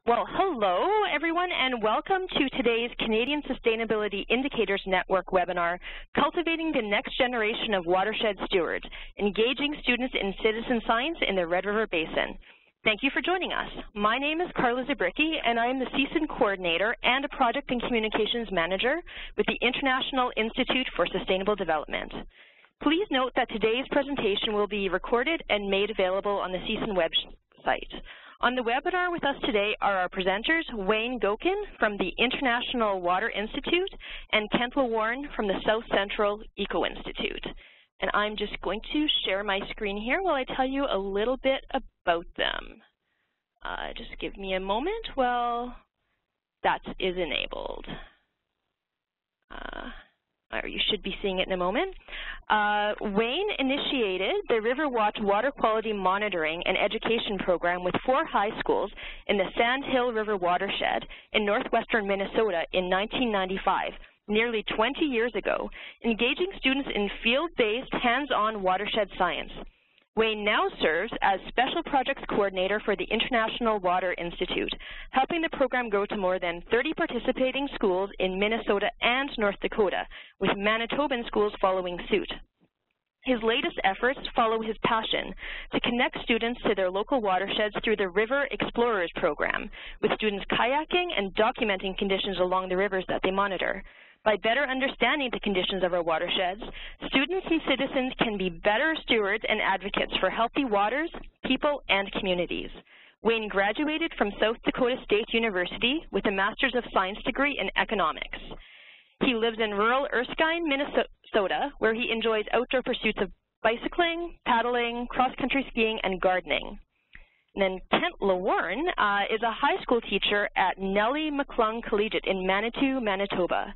Well, hello everyone and welcome to today's Canadian Sustainability Indicators Network webinar, Cultivating the Next Generation of Watershed Stewards, Engaging Students in Citizen Science in the Red River Basin. Thank you for joining us. My name is Carla Zabricki and I am the CSIN Coordinator and a Project and Communications Manager with the International Institute for Sustainable Development. Please note that today's presentation will be recorded and made available on the CSIN website. On the webinar with us today are our presenters, Wayne Gokin from the International Water Institute and Kent LeWarn from the South Central Eco Institute. And I'm just going to share my screen here while I tell you a little bit about them. Just give me a moment while that is enabled. Or you should be seeing it in a moment. Wayne initiated the Riverwatch Water Quality Monitoring and Education Program with 4 high schools in the Sand Hill River watershed in northwestern Minnesota in 1995, nearly 20 years ago, engaging students in field-based, hands-on watershed science. Wayne now serves as Special Projects Coordinator for the International Water Institute, helping the program grow to more than 30 participating schools in Minnesota and North Dakota, with Manitoban schools following suit. His latest efforts follow his passion to connect students to their local watersheds through the River Explorers program, with students kayaking and documenting conditions along the rivers that they monitor. By better understanding the conditions of our watersheds, students and citizens can be better stewards and advocates for healthy waters, people, and communities. Wayne graduated from South Dakota State University with a Master's of Science degree in Economics. He lives in rural Erskine, Minnesota, where he enjoys outdoor pursuits of bicycling, paddling, cross-country skiing, and gardening. And then Kent LeWarn is a high school teacher at Nellie McClung Collegiate in Manitou, Manitoba.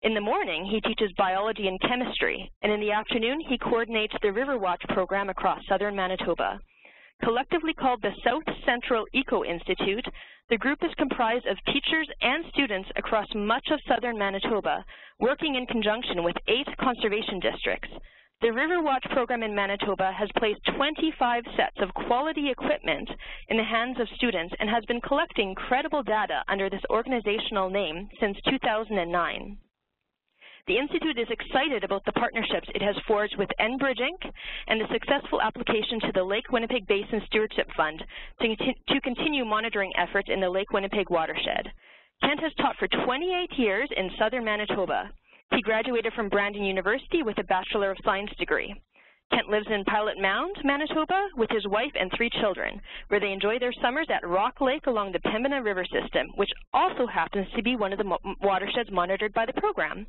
In the morning, he teaches biology and chemistry, and in the afternoon, he coordinates the Riverwatch program across southern Manitoba. Collectively called the South Central Eco Institute, the group is comprised of teachers and students across much of southern Manitoba, working in conjunction with 8 conservation districts. The Riverwatch program in Manitoba has placed 25 sets of quality equipment in the hands of students and has been collecting credible data under this organizational name since 2009. The Institute is excited about the partnerships it has forged with Enbridge Inc. and the successful application to the Lake Winnipeg Basin Stewardship Fund to continue monitoring efforts in the Lake Winnipeg watershed. Kent has taught for 28 years in southern Manitoba. He graduated from Brandon University with a Bachelor of Science degree. Kent lives in Pilot Mound, Manitoba, with his wife and 3 children, where they enjoy their summers at Rock Lake along the Pembina River system, which also happens to be one of the watersheds monitored by the program.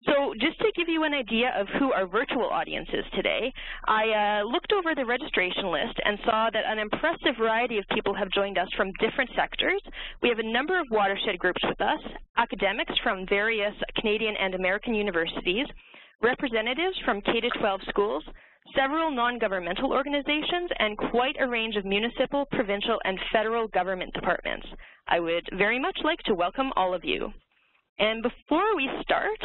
So just to give you an idea of who our virtual audience is today, I looked over the registration list and saw that an impressive variety of people have joined us from different sectors. We have a number of watershed groups with us, academics from various Canadian and American universities, representatives from K-12 schools, several non-governmental organizations, and quite a range of municipal, provincial, and federal government departments. I would very much like to welcome all of you. And before we start,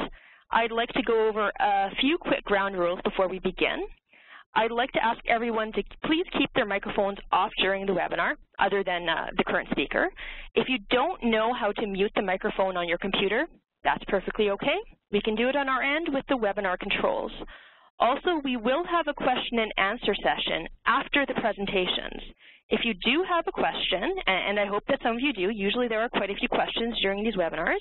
I'd like to go over a few quick ground rules before we begin. I'd like to ask everyone to please keep their microphones off during the webinar, other than the current speaker. If you don't know how to mute the microphone on your computer, that's perfectly okay. We can do it on our end with the webinar controls. Also, we will have a question and answer session after the presentations. If you do have a question, and I hope that some of you do, usually there are quite a few questions during these webinars,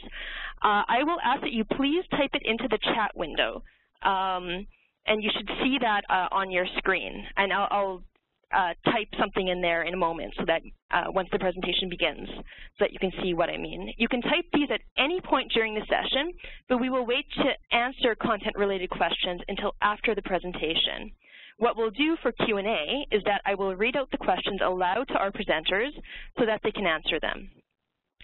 I will ask that you please type it into the chat window. And you should see that on your screen. And I'll type something in there in a moment so that once the presentation begins, so that you can see what I mean. You can type these at any point during the session, but we will wait to answer content-related questions until after the presentation. What we'll do for Q&A is that I will read out the questions aloud to our presenters so that they can answer them.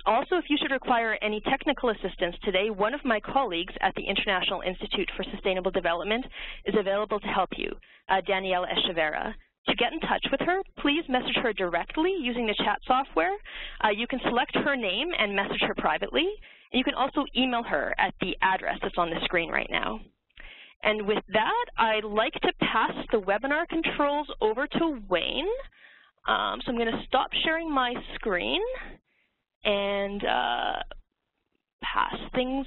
Also, if you should require any technical assistance today, one of my colleagues at the International Institute for Sustainable Development is available to help you, Danielle Echeverra. To get in touch with her, please message her directly using the chat software. You can select her name and message her privately. And you can also email her at the address that's on the screen right now. And with that, I'd like to pass the webinar controls over to Wayne. So I'm going to stop sharing my screen, and pass things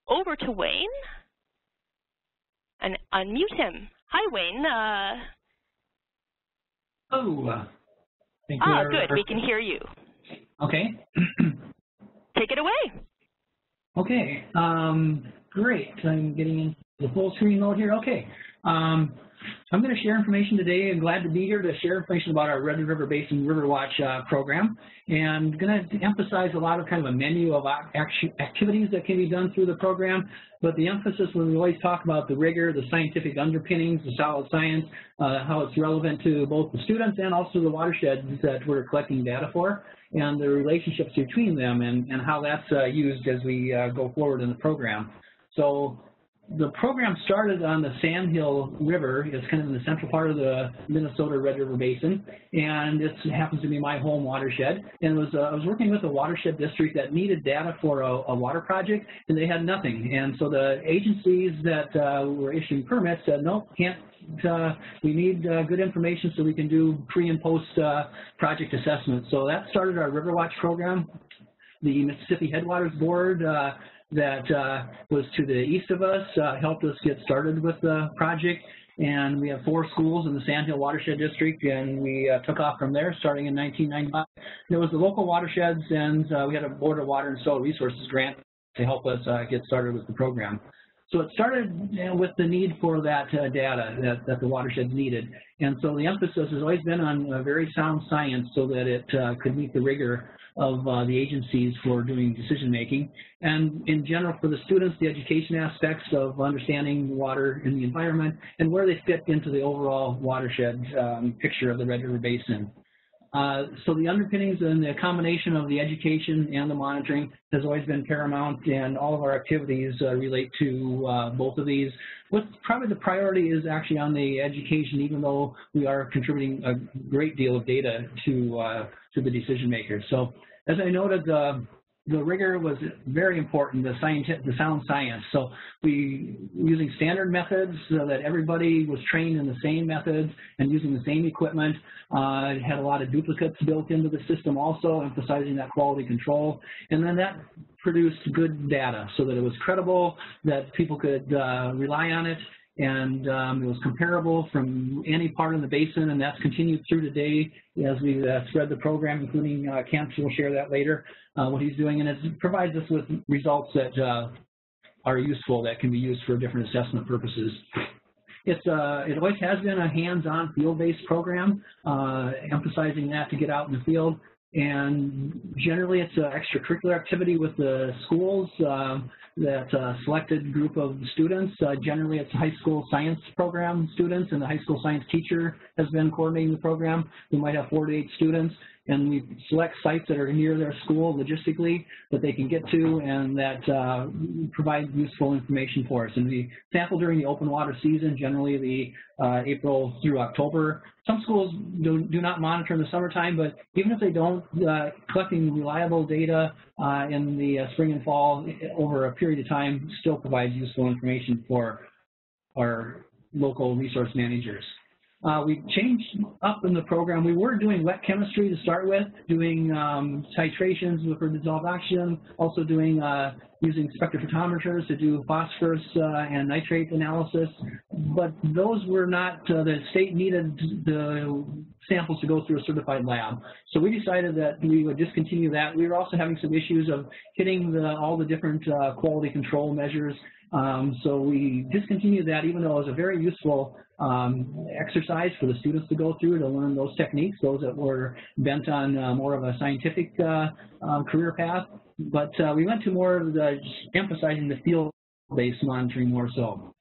over to Wayne and unmute him. Hi, Wayne. Thank you. Good. We can hear you. Okay. Take it away. Okay. Great. I'm getting into the full screen mode here. Okay. I'm going to share information today. I'm glad to be here to share information about our Red River Basin River Watch program, and going to emphasize a lot of kind of a menu of activities that can be done through the program. But the emphasis, when we always talk about the rigor, the scientific underpinnings, the solid science, how it's relevant to both the students and also the watersheds that we're collecting data for, and the relationships between them, and how that's used as we go forward in the program. So the program started on the Sandhill River. It's kind of in the central part of the Minnesota Red River Basin, and it happens to be my home watershed. And I was working with a watershed district that needed data for a water project, and they had nothing. And so the agencies that were issuing permits said, nope, can't. We need good information so we can do pre and post project assessment. So that started our River Watch program. The Mississippi Headwaters Board that was to the east of us helped us get started with the project, and we have 4 schools in the Sandhill Watershed District, and we took off from there starting in 1995. There was the local watersheds, and we had a Board of Water and Soil Resources grant to help us get started with the program. So it started with the need for that data that the watersheds needed. And so the emphasis has always been on very sound science so that it could meet the rigor of the agencies for doing decision making. And in general, for the students, the education aspects of understanding water and the environment and where they fit into the overall watershed picture of the Red River Basin. So the underpinnings and the combination of the education and the monitoring has always been paramount, and all of our activities relate to both of these. What's probably the priority is actually on the education, even though we are contributing a great deal of data to the decision makers. So as I noted, the rigor was very important, the sound science. So using standard methods so that everybody was trained in the same methods and using the same equipment. It had a lot of duplicates built into the system also, emphasizing that quality control. And then that produced good data so that it was credible, that people could rely on it, and it was comparable from any part of the basin, and that's continued through today as we spread the program, including Kent will share that later, what he's doing, and it provides us with results that are useful, that can be used for different assessment purposes. It always has been a hands-on field-based program, emphasizing that to get out in the field. And generally, it's an extracurricular activity with the schools, that selected group of students. Generally, it's high school science program students, and the high school science teacher has been coordinating the program. We might have 4 to 8 students, and we select sites that are near their school logistically that they can get to, and that provide useful information for us. And we sample during the open water season, generally the April through October. Some schools do not monitor in the summertime, but even if they don't, collecting reliable data in the spring and fall over a period of time still provides useful information for our local resource managers. We changed up in the program. We were doing wet chemistry to start with, doing titrations for dissolved oxygen, also doing using spectrophotometers to do phosphorus and nitrate analysis, but those were not, the state needed the samples to go through a certified lab. So we decided that we would discontinue that. We were also having some issues of hitting all the different quality control measures. So we discontinued that, even though it was a very useful exercise for the students to go through to learn those techniques, those that were bent on more of a scientific career path. But we went to more of the emphasizing the field-based monitoring more so.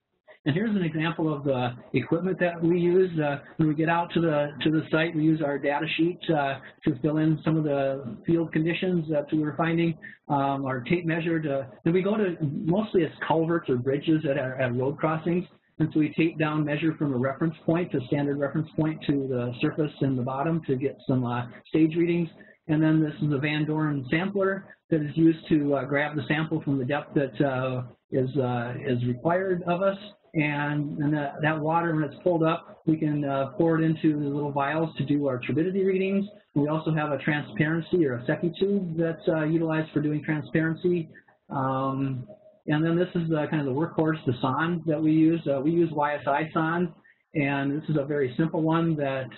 And here's an example of the equipment that we use. When we get out to the site, we use our data sheet to fill in some of the field conditions that we were finding. Our tape measure, then we go to mostly it's culverts or bridges at road crossings. And so we tape down, measure from a reference point, a standard reference point, to the surface and the bottom to get some stage readings. And then this is a Van Doren sampler that is used to grab the sample from the depth that is required of us. And that water, when it's pulled up, we can pour it into the little vials to do our turbidity readings. We also have a transparency or a SECI tube that's utilized for doing transparency. And then this is kind of the workhorse, the sonde that we use. We use YSI sonde, and this is a very simple one that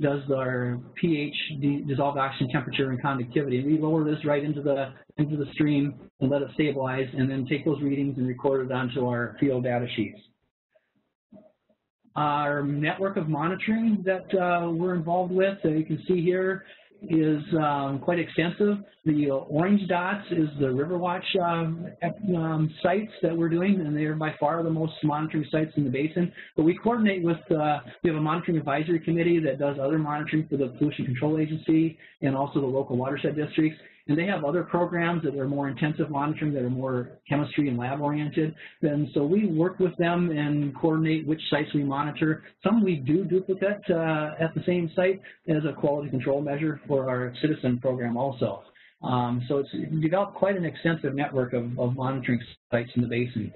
does our pH, dissolved oxygen temperature, and conductivity. And we lower this right into the stream and let it stabilize, and then take those readings and record it onto our field data sheets. Our network of monitoring that we're involved with, you can see here, is quite extensive. The orange dots is the Riverwatch sites that we're doing, and they're by far the most monitoring sites in the basin. But we coordinate with, we have a monitoring advisory committee that does other monitoring for the Pollution Control Agency and also the local watershed districts. And they have other programs that are more intensive monitoring, that are more chemistry and lab oriented. And so we work with them and coordinate which sites we monitor. Some we do duplicate at the same site as a quality control measure for our citizen program also. So it's developed quite an extensive network of monitoring sites in the basin.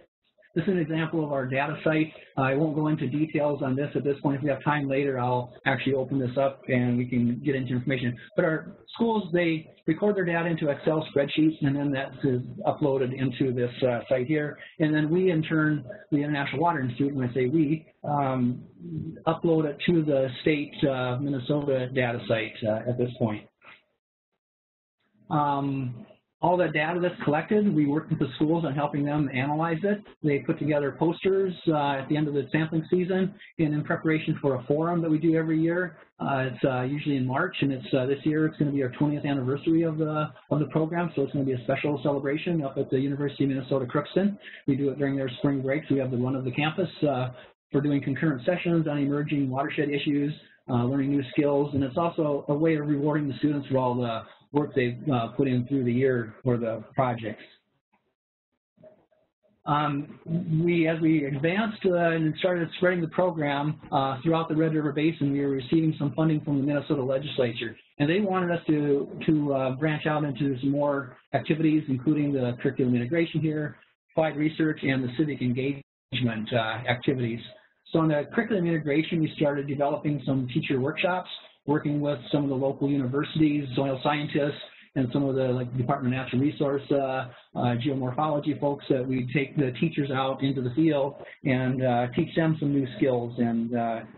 This is an example of our data site. I won't go into details on this at this point. If we have time later, I'll actually open this up and we can get into information. But our schools, they record their data into Excel spreadsheets, and then that is uploaded into this site here. And then we, in turn, the International Water Institute, when I say we, upload it to the state Minnesota data site at this point. All the data that's collected, we work with the schools on helping them analyze it. They put together posters at the end of the sampling season and in preparation for a forum that we do every year. It's usually in March, and it's this year it's going to be our 20th anniversary of the program, so it's going to be a special celebration up at the University of Minnesota Crookston. We do it during their spring breaks. We have the run of the campus for doing concurrent sessions on emerging watershed issues, learning new skills, and it's also a way of rewarding the students for all the work they've put in through the year for the projects. As we advanced and started spreading the program throughout the Red River Basin, we were receiving some funding from the Minnesota legislature, and they wanted us to branch out into some more activities, including the curriculum integration here, applied research, and the civic engagement activities. So on the curriculum integration, we started developing some teacher workshops, working with some of the local universities, soil scientists, and some of the Department of Natural Resource geomorphology folks. That we take the teachers out into the field and teach them some new skills and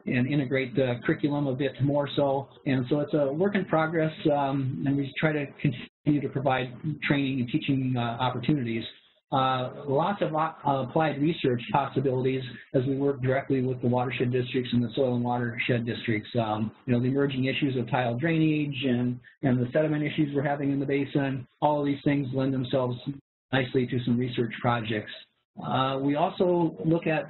integrate the curriculum a bit more so. And so it's a work in progress, and we try to continue to provide training and teaching opportunities. Lots of applied research possibilities as we work directly with the watershed districts and the soil and watershed districts. You know, the emerging issues of tile drainage and the sediment issues we're having in the basin, all of these things lend themselves nicely to some research projects. We also look at,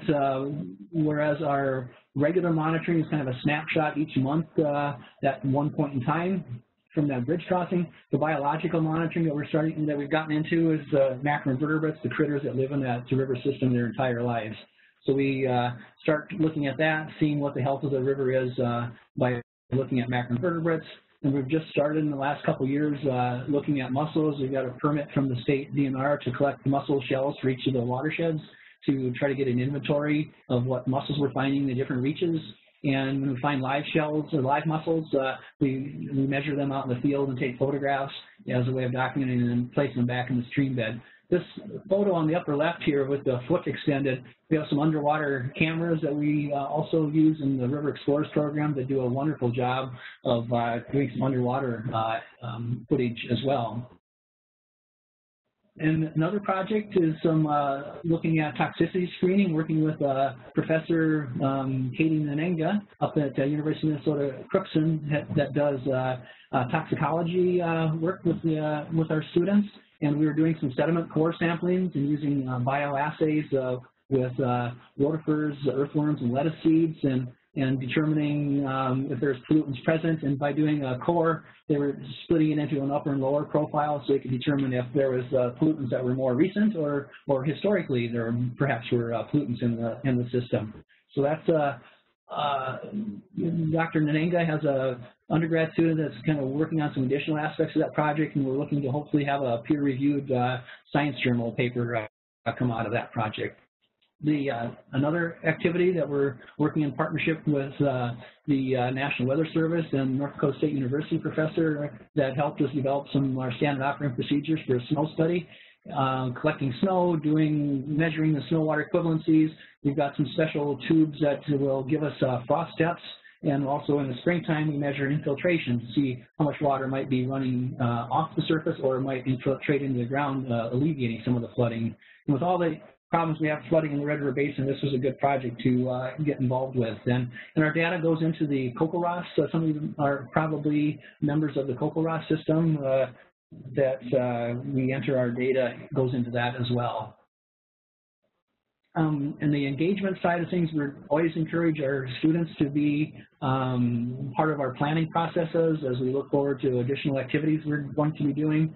whereas our regular monitoring is kind of a snapshot each month at one point in time, from that bridge crossing, the biological monitoring that we've gotten into is macroinvertebrates, the critters that live in that river system their entire lives. So we start looking at that, seeing what the health of the river is by looking at macroinvertebrates. And we've just started in the last couple of years looking at mussels. We've got a permit from the state DNR to collect mussel shells for each of the watersheds to try to get an inventory of what mussels we're finding in the different reaches. And when we find live shells or live mussels, we measure them out in the field and take photographs as a way of documenting them and placing them back in the stream bed. This photo on the upper left here with the foot extended, we have some underwater cameras that we also use in the River Explorers program that do a wonderful job of doing some underwater footage as well. And another project is some looking at toxicity screening, working with Professor Katie Nanenga up at the University of Minnesota Crookston that does toxicology work with our students. And we were doing some sediment core samplings and using bioassays with rotifers, earthworms, and lettuce seeds, and determining if there's pollutants present. And by doing a core, they were splitting it into an upper and lower profile so they could determine if there was pollutants that were more recent or historically there perhaps were pollutants in the system. So that's Dr. Nanenga has a undergrad student that's kind of working on some additional aspects of that project, and we're looking to hopefully have a peer-reviewed science journal paper come out of that project. Another activity that we're working in partnership with the National Weather Service and North Dakota State University professor that helped us develop some of our standard operating procedures for a snow study, collecting snow, measuring the snow water equivalencies. We've got some special tubes that will give us frost depths, and also in the springtime we measure infiltration to see how much water might be running off the surface or might infiltrate into the ground, alleviating some of the flooding. And with all the problems we have flooding in the Red River Basin, this was a good project to get involved with. And our data goes into the CocoROS. Some of you are probably members of the CocoROS system that we enter our data, goes into that as well. And the engagement side of things, we always encourage our students to be part of our planning processes as we look forward to additional activities we're going to be doing.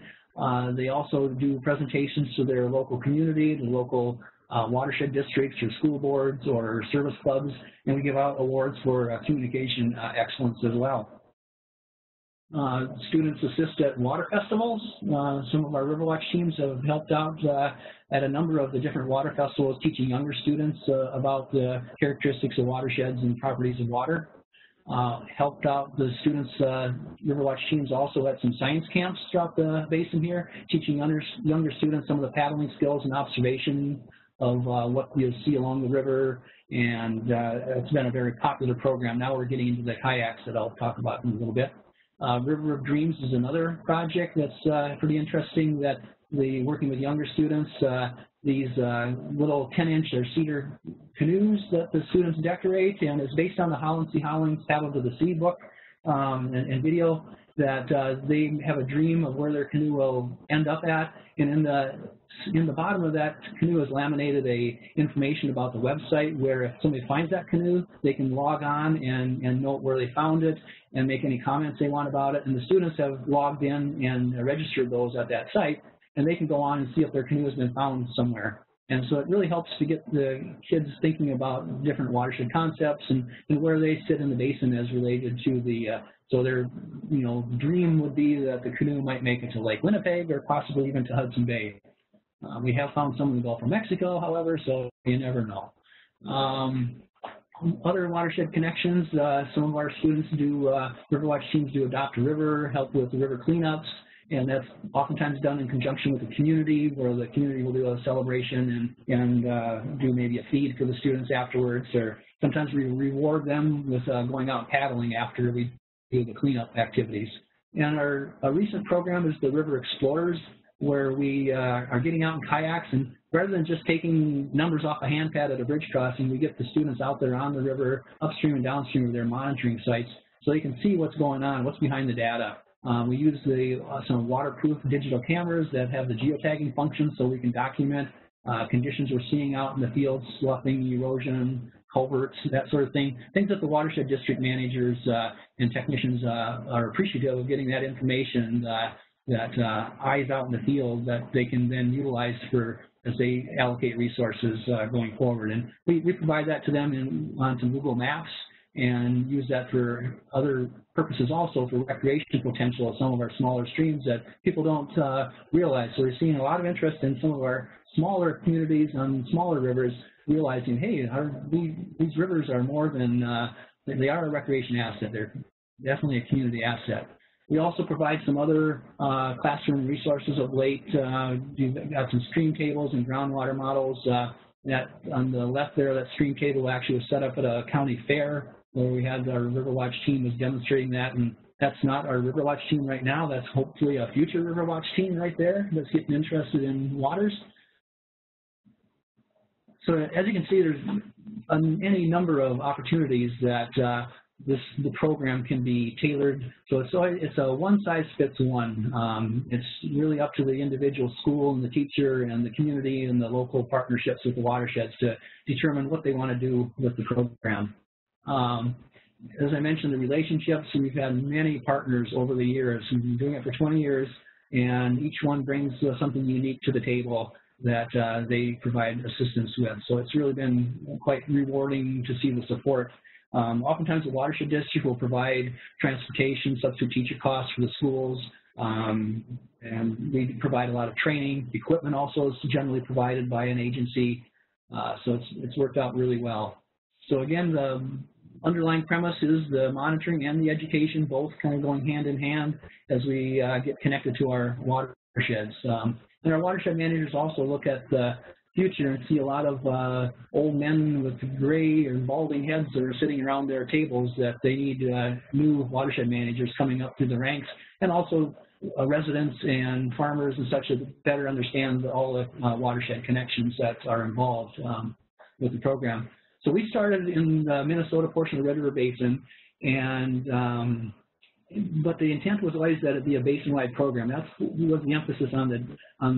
They also do presentations to their local community, the local watershed districts or school boards or service clubs, and we give out awards for communication excellence as well. Students assist at water festivals. Some of our Riverwatch teams have helped out at a number of the different water festivals, teaching younger students about the characteristics of watersheds and properties of water. Helped out the students, Riverwatch teams also at some science camps throughout the basin here, teaching younger students some of the paddling skills and observation of what you see along the river, and it's been a very popular program. Now we're getting into the kayaks that I'll talk about in a little bit. River of Dreams is another project that's pretty interesting, that working with younger students, these little 10-inch or cedar canoes that the students decorate, and it's based on the Holland C. Howling's Paddle to the Sea book and video, that they have a dream of where their canoe will end up at, and in the bottom of that canoe is laminated information about the website, where if somebody finds that canoe, they can log on and note where they found it and make any comments they want about it. And the students have logged in and registered those at that site, and they can go on and see if their canoe has been found somewhere. And so it really helps to get the kids thinking about different watershed concepts and where they sit in the basin as related to so their dream would be that the canoe might make it to Lake Winnipeg or possibly even to Hudson Bay. We have found some in the Gulf of Mexico, however, so you never know. Other watershed connections, some of our students do, Riverwatch teams do Adopt a River, help with the river cleanups, and that's oftentimes done in conjunction with the community, where the community will do a celebration and do maybe a feed for the students afterwards, or sometimes we reward them with going out paddling after we do the cleanup activities. And our recent program is the River Explorers, where we are getting out in kayaks, and rather than just taking numbers off a hand pad at a bridge crossing, we get the students out there on the river, upstream and downstream of their monitoring sites, so they can see what's going on, what's behind the data. We use some waterproof digital cameras that have the geotagging function, so we can document conditions we're seeing out in the fields, sloughing, erosion, culverts, that sort of thing. Things that the watershed district managers and technicians are appreciative of, getting that information that eyes out in the field that they can then utilize as they allocate resources going forward. And we provide that to them on some Google Maps, and use that for other purposes also, for recreation potential of some of our smaller streams that people don't realize. So we're seeing a lot of interest in some of our smaller communities on smaller rivers, realizing, hey, these rivers are more than, they are a recreation asset. They're definitely a community asset. We also provide some other classroom resources of late. We've got some stream tables and groundwater models. That on the left there, that stream table actually was set up at a county fair, where we had our Riverwatch team was demonstrating that, and that's not our Riverwatch team right now. That's hopefully a future Riverwatch team right there that's getting interested in waters. So as you can see, there's any number of opportunities that the program can be tailored. So it's a one-size-fits-one. It's really up to the individual school and the teacher and the community and the local partnerships with the watersheds to determine what they want to do with the program. As I mentioned, the relationships, we've had many partners over the years. We've been doing it for 20 years, and each one brings something unique to the table that they provide assistance with. So it's really been quite rewarding to see the support. Oftentimes the watershed district will provide transportation, substitute teacher costs for the schools, and we provide a lot of training. Equipment also is generally provided by an agency. So it's worked out really well. So again, the underlying premise is the monitoring and the education both kind of going hand in hand as we get connected to our watersheds. And our watershed managers also look at the future and see a lot of old men with gray or balding heads that are sitting around their tables that they need new watershed managers coming up through the ranks, and also residents and farmers and such that better understand all the watershed connections that are involved with the program. So we started in the Minnesota portion of the Red River Basin, and but the intent was always that it be a basin-wide program. That's was the emphasis on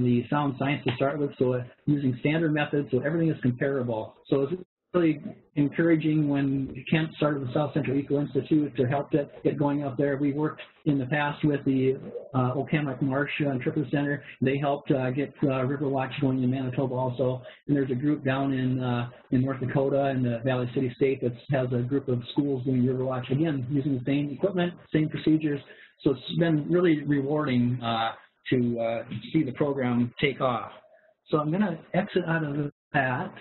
the sound science to start with, so using standard methods so everything is comparable. So it's really encouraging when Kent started the South Central Eco Institute to help get going up there. We worked in the past with the Okemuk Marsh Interpretive Center. They helped get River Watch going in Manitoba also. And there's a group down in North Dakota in the Valley City State that has a group of schools doing River Watch, again, using the same equipment, same procedures. So it's been really rewarding to see the program take off. So I'm going to exit out of that.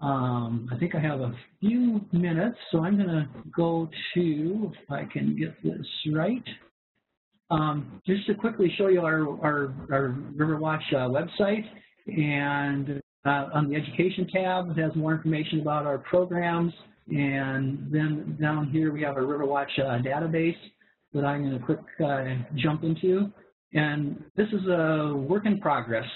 I think I have a few minutes, so I'm going to go to, if I can get this right, just to quickly show you our River Watch website. And on the education tab, it has more information about our programs. And then down here, we have a River Watch database that I'm going to quick jump into. And this is a work in progress.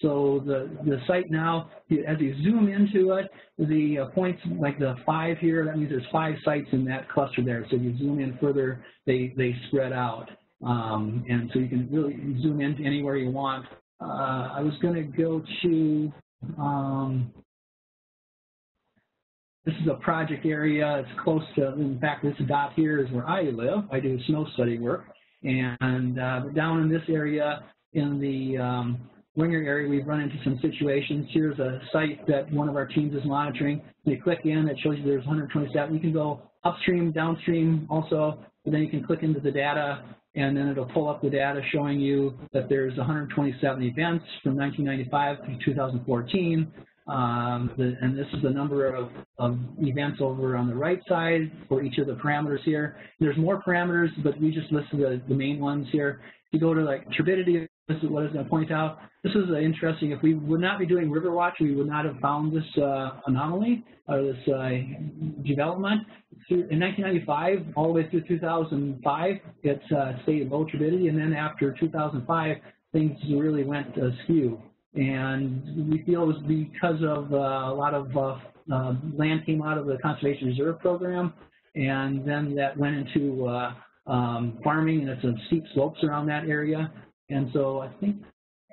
So the site now, as you zoom into it, the points like the 5 here, that means there's 5 sites in that cluster there. So if you zoom in further, they spread out. And so you can really zoom in anywhere you want. I was going to go to, this is a project area. It's close to, in fact, this dot here is where I live. I do snow study work. And down in this area, in the Winger area, we've run into some situations. Here's a site that one of our teams is monitoring. You click in, it shows you there's 127. You can go upstream, downstream also, but then you can click into the data, and then it'll pull up the data showing you that there's 127 events from 1995 to 2014. And this is the number of events over on the right side for each of the parameters here. There's more parameters, but we just listed the main ones here. If you go to like turbidity, this is what it's going to point out. This is interesting. If we would not be doing River Watch, we would not have found this anomaly or this development. In 1995, all the way through 2005, it stayed low turbidity, and then after 2005, things really went askew. And we feel it was because of a lot of land came out of the Conservation Reserve Program, and then that went into farming, and it's some steep slopes around that area. And so I think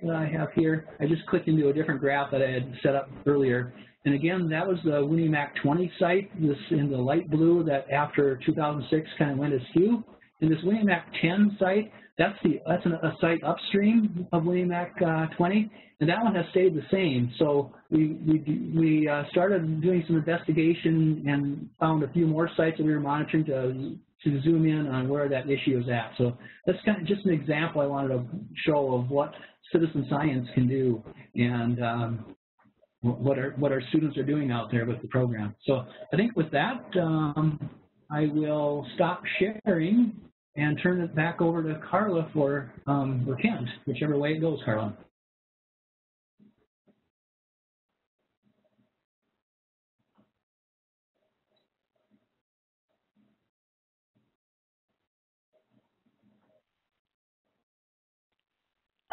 that I have here, I just clicked into a different graph that I had set up earlier. And again, that was the Winnemac 20 site, this in the light blue that after 2006 kind of went askew. And this Winnemac 10 site, that's a site upstream of Winnemac 20, and that one has stayed the same. So we started doing some investigation and found a few more sites that we were monitoring to zoom in on where that issue is at. So that's kind of just an example I wanted to show of what citizen science can do and what our students are doing out there with the program. So I think with that, I will stop sharing and turn it back over to Carla or Kent, whichever way it goes, Carla.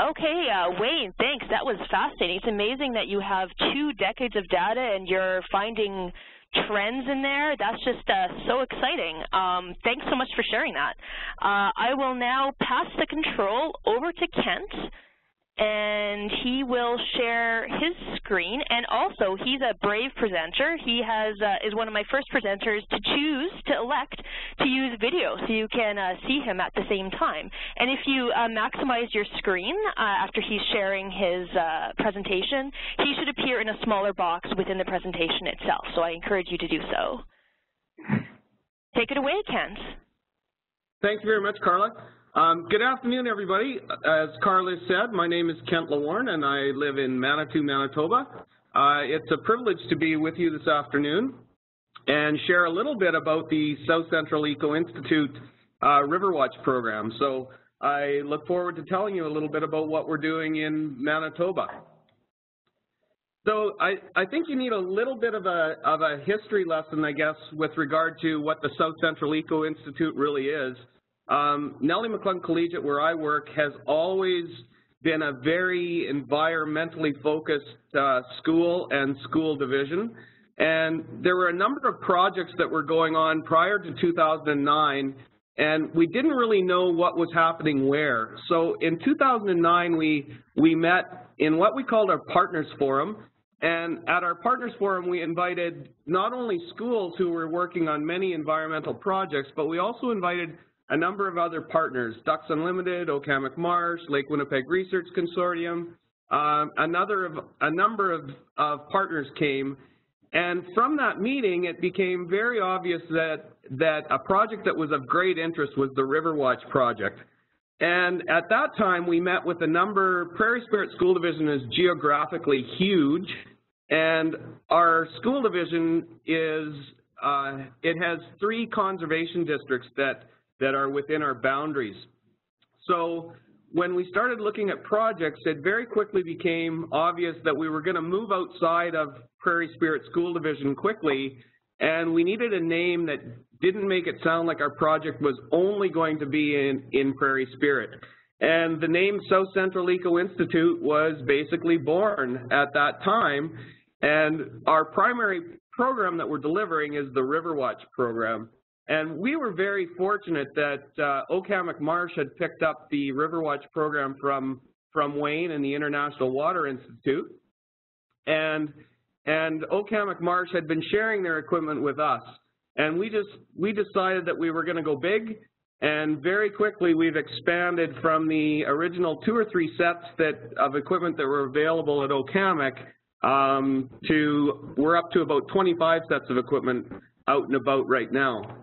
Okay, Wayne, thanks. That was fascinating. It's amazing that you have 2 decades of data and you're finding trends in there. That's just so exciting. Thanks so much for sharing that. I will now pass the control over to Kent, and he will share his screen. And also, he's a brave presenter. He is one of my first presenters to elect to use video, so you can see him at the same time. And if you maximize your screen after he's sharing his presentation, he should appear in a smaller box within the presentation itself. So I encourage you to do so. Take it away, Kent. Thank you very much, Carla. Good afternoon, everybody. As Carla said, my name is Kent Lawarn, and I live in Manitou, Manitoba. It's a privilege to be with you this afternoon and share a little bit about the South Central Eco Institute Riverwatch program. So I look forward to telling you a little bit about what we're doing in Manitoba. So I think you need a little bit of a history lesson, I guess, with regard to what the South Central Eco Institute really is. Nellie McClung Collegiate, where I work, has always been a very environmentally focused school and school division. And there were a number of projects that were going on prior to 2009, and we didn't really know what was happening where. So in 2009, we met in what we called our Partners Forum. And at our Partners Forum, we invited not only schools who were working on many environmental projects, but we also invited a number of other partners, Ducks Unlimited, Okamic Marsh, Lake Winnipeg Research Consortium, a number of partners came. And from that meeting, it became very obvious that a project that was of great interest was the Riverwatch project. And at that time, we met with a number. Prairie Spirit School Division is geographically huge, and our school division is, it has 3 conservation districts that are within our boundaries. So when we started looking at projects, it very quickly became obvious that we were going to move outside of Prairie Spirit School Division quickly, and we needed a name that didn't make it sound like our project was only going to be in Prairie Spirit. And the name South Central Eco Institute was basically born at that time, and our primary program that we're delivering is the Riverwatch program. And we were very fortunate that Okamic Marsh had picked up the Riverwatch program from Wayne and the International Water Institute. And Okamic Marsh had been sharing their equipment with us. And we decided that we were going to go big, and very quickly we've expanded from the original 2 or 3 sets of equipment that were available at Okamic to, we're up to about 25 sets of equipment out and about right now.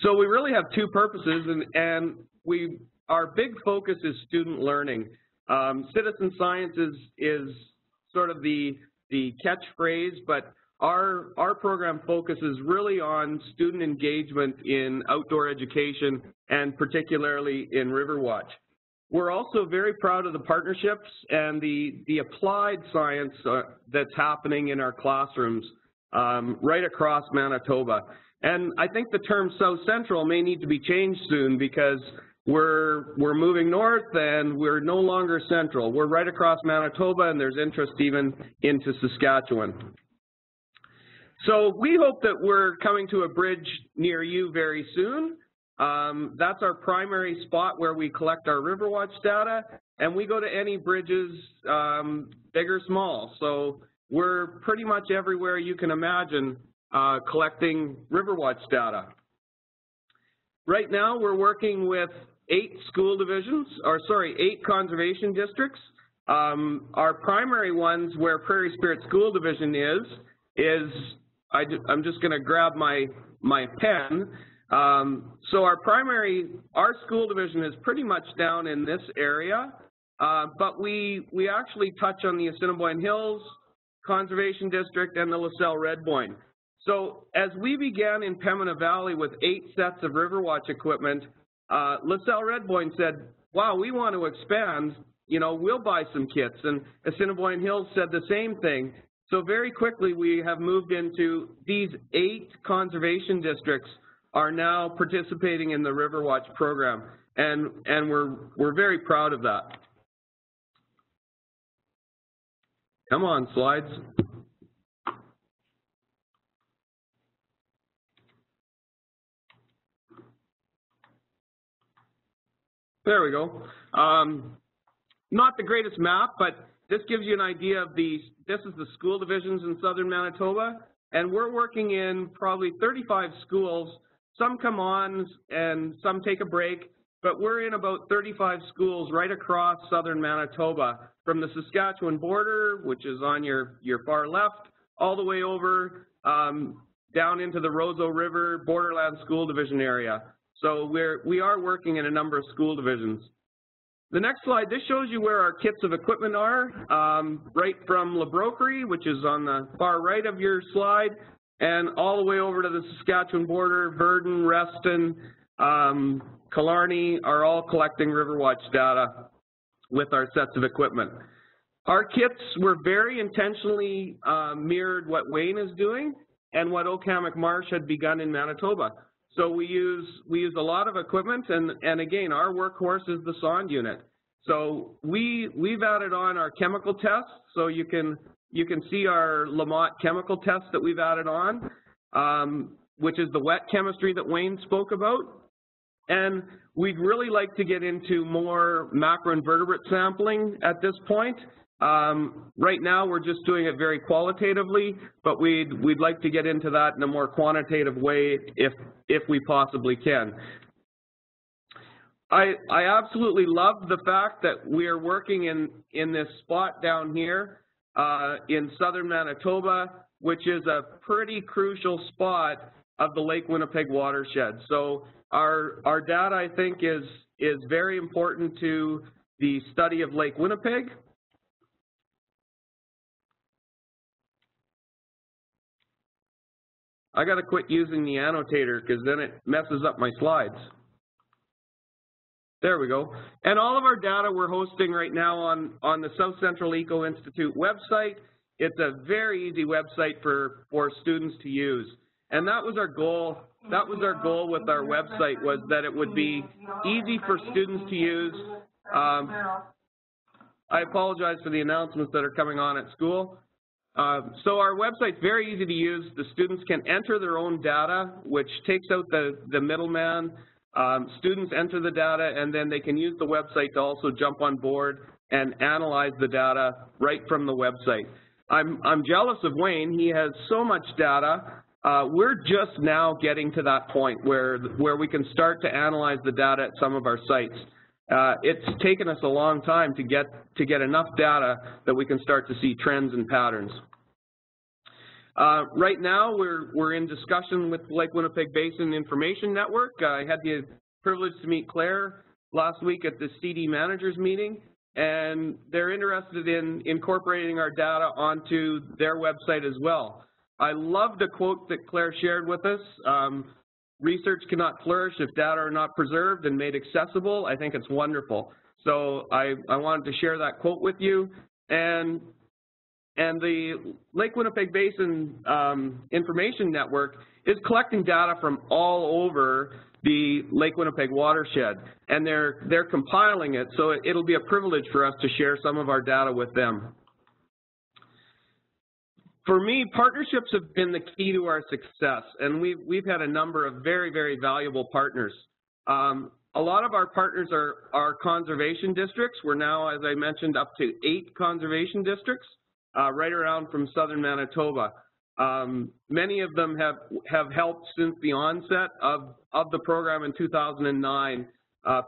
So we really have 2 purposes, and our big focus is student learning. Citizen science is sort of the catchphrase, but our program focuses really on student engagement in outdoor education, and particularly in Riverwatch. We're also very proud of the partnerships and the applied science that's happening in our classrooms right across Manitoba. And I think the term South Central may need to be changed soon, because we're moving north and we're no longer central. We're right across Manitoba, and there's interest even into Saskatchewan. So we hope that we're coming to a bridge near you very soon. That's our primary spot where we collect our Riverwatch data, and we go to any bridges, big or small. So we're pretty much everywhere you can imagine collecting Riverwatch data. Right now, we're working with 8 school divisions, or sorry, 8 conservation districts. Our primary ones where Prairie Spirit School Division I'm just going to grab my pen. So our school division is pretty much down in this area, but we actually touch on the Assiniboine Hills Conservation District and the LaSalle Red Boyne. So as we began in Pembina Valley with 8 sets of Riverwatch equipment, LaSalle Red Boyne said, wow, we want to expand, you know, we'll buy some kits. And Assiniboine Hills said the same thing. So very quickly we have moved into these 8 conservation districts are now participating in the Riverwatch program, and we're very proud of that. Come on, slides. There we go. Not the greatest map, but this gives you an idea of this is the school divisions in southern Manitoba, and we're working in probably 35 schools. Some come on and some take a break, but we're in about 35 schools right across southern Manitoba, from the Saskatchewan border, which is on your far left, all the way over down into the Roseau River Borderland School Division area. So we are working in a number of school divisions. The next slide, this shows you where our kits of equipment are, right from Labroquerie, which is on the far right of your slide, and all the way over to the Saskatchewan border. Virden, Reston, Killarney are all collecting Riverwatch data with our sets of equipment. Our kits were very intentionally mirrored what Wayne is doing and what Oak-Hammock Marsh had begun in Manitoba. So we use a lot of equipment, and again, our workhorse is the sonde unit. So we've added on our chemical tests, so you can see our Lamont chemical tests that we've added on, which is the wet chemistry that Wayne spoke about. And we'd really like to get into more macroinvertebrate sampling at this point. Right now we're just doing it very qualitatively, but we'd like to get into that in a more quantitative way if we possibly can. I absolutely love the fact that we are working in this spot down here in southern Manitoba, which is a pretty crucial spot of the Lake Winnipeg watershed. So our data, I think, is very important to the study of Lake Winnipeg. I got to quit using the annotator because then it messes up my slides. There we go. And all of our data we're hosting right now on the South Central Eco Institute website. It's a very easy website for students to use. And that was our goal. That was our goal with our website, was that it would be easy for students to use. I apologize for the announcements that are coming on at school. So our website's very easy to use. The students can enter their own data, which takes out the middleman. Students enter the data, and then they can use the website to also jump on board and analyze the data right from the website. I'm jealous of Wayne. He has so much data. We're just now getting to that point where we can start to analyze the data at some of our sites. It's taken us a long time to get enough data that we can start to see trends and patterns. Right now, we're in discussion with Lake Winnipeg Basin Information Network. I had the privilege to meet Claire last week at the CD managers meeting, and they're interested in incorporating our data onto their website as well. I loved a quote that Claire shared with us. Research cannot flourish if data are not preserved and made accessible. I think it's wonderful. So I wanted to share that quote with you. And the Lake Winnipeg Basin Information Network is collecting data from all over the Lake Winnipeg watershed, and they're compiling it, so it'll be a privilege for us to share some of our data with them. For me, partnerships have been the key to our success, and we've had a number of very, very valuable partners. A lot of our partners are conservation districts. We're now, as I mentioned, up to 8 conservation districts, right around from southern Manitoba. Many of them have helped since the onset of the program in 2009,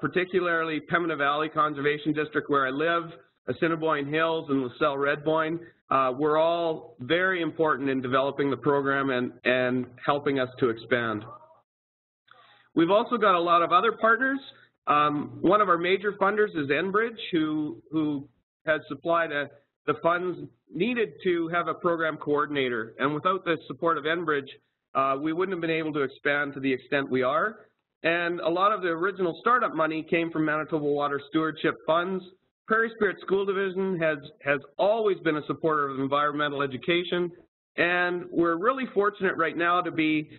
particularly Pembina Valley Conservation District, where I live, Assiniboine Hills and LaSalle Redboyne. Were all very important in developing the program and helping us to expand. We've also got a lot of other partners. One of our major funders is Enbridge, who has supplied the funds needed to have a program coordinator. And without the support of Enbridge, we wouldn't have been able to expand to the extent we are. And a lot of the original startup money came from Manitoba Water Stewardship Funds. Prairie Spirit School Division has always been a supporter of environmental education, and we're really fortunate right now to be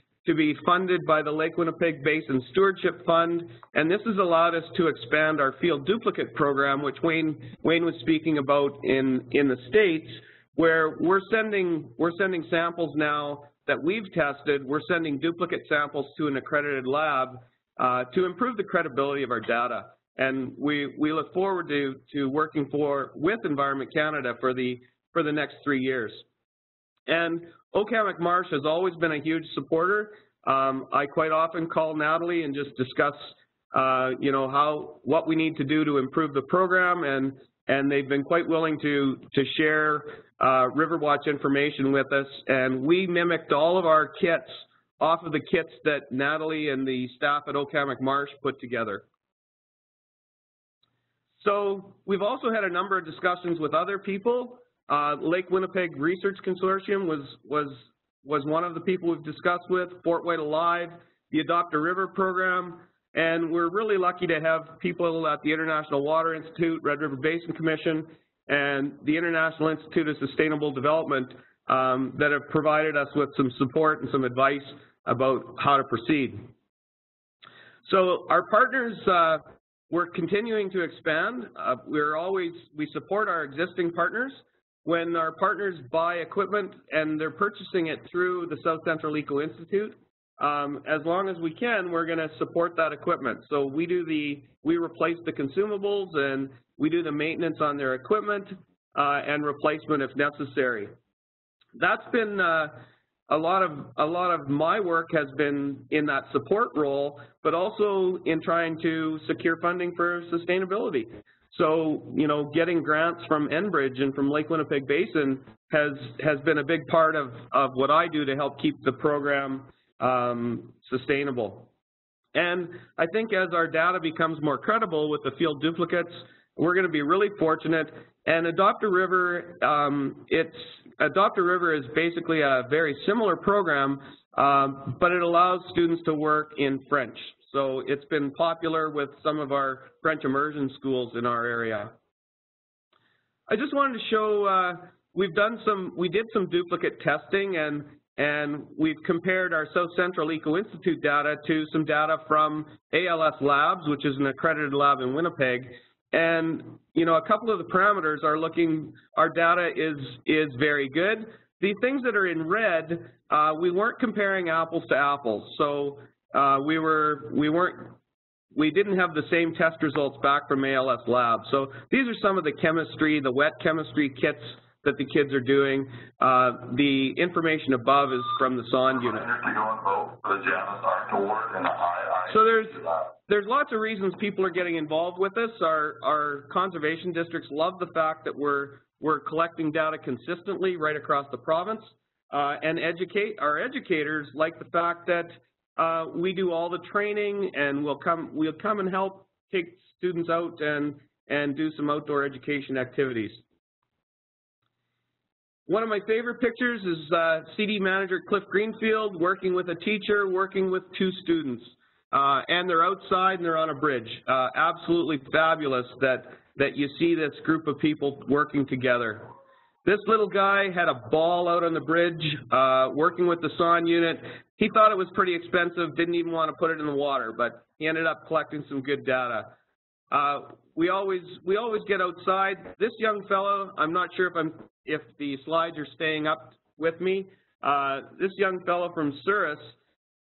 funded by the Lake Winnipeg Basin Stewardship Fund, and this has allowed us to expand our field duplicate program, which Wayne was speaking about in the States, where we're sending samples now that we've tested. We're sending duplicate samples to an accredited lab to improve the credibility of our data. And we look forward to working with Environment Canada for the next 3 years. And Oak-Hammock Marsh has always been a huge supporter. I quite often call Natalie and just discuss, what we need to do to improve the program, and they've been quite willing to share Riverwatch information with us. And we mimicked all of our kits off of the kits that Natalie and the staff at Oak-Hammock Marsh put together. So we've also had a number of discussions with other people. Lake Winnipeg Research Consortium was one of the people we've discussed with, Fort White Alive, the Adopt a River program, and we're really lucky to have people at the International Water Institute, Red River Basin Commission, and the International Institute of Sustainable Development that have provided us with some support and some advice about how to proceed. So our partners, we're continuing to expand. We support our existing partners. When our partners buy equipment and they're purchasing it through the South Central Eco Institute, as long as we can, we're going to support that equipment. So we replace the consumables and we do the maintenance on their equipment and replacement if necessary. That's been a lot of my work has been in that support role, but also in trying to secure funding for sustainability. So, you know, getting grants from Enbridge and from Lake Winnipeg Basin has been a big part of what I do to help keep the program sustainable. And I think as our data becomes more credible with the field duplicates, we're going to be really fortunate. And Adopt a River, Adopt a River is basically a very similar program, but it allows students to work in French. So it's been popular with some of our French immersion schools in our area. I just wanted to show, we did some duplicate testing, and we've compared our South Central Eco Institute data to some data from ALS Labs, which is an accredited lab in Winnipeg. And, you know, a couple of the parameters are looking, our data is very good. The things that are in red, we weren't comparing apples to apples. So we didn't have the same test results back from ALS Labs. So these are some of the chemistry, the wet chemistry kits that the kids are doing. The information above is from the SOND unit. So there's lots of reasons people are getting involved with this. Our conservation districts love the fact that we're collecting data consistently right across the province, and our educators like the fact that we do all the training, and we'll come and help take students out and do some outdoor education activities. One of my favorite pictures is CD manager Cliff Greenfield working with a teacher, working with 2 students. And they're outside and they're on a bridge. Absolutely fabulous that you see this group of people working together. This little guy had a ball out on the bridge working with the SON unit. He thought it was pretty expensive, didn't even want to put it in the water, but he ended up collecting some good data. We always get outside. This young fellow, I'm not sure if the slides are staying up with me. This young fellow from Souris,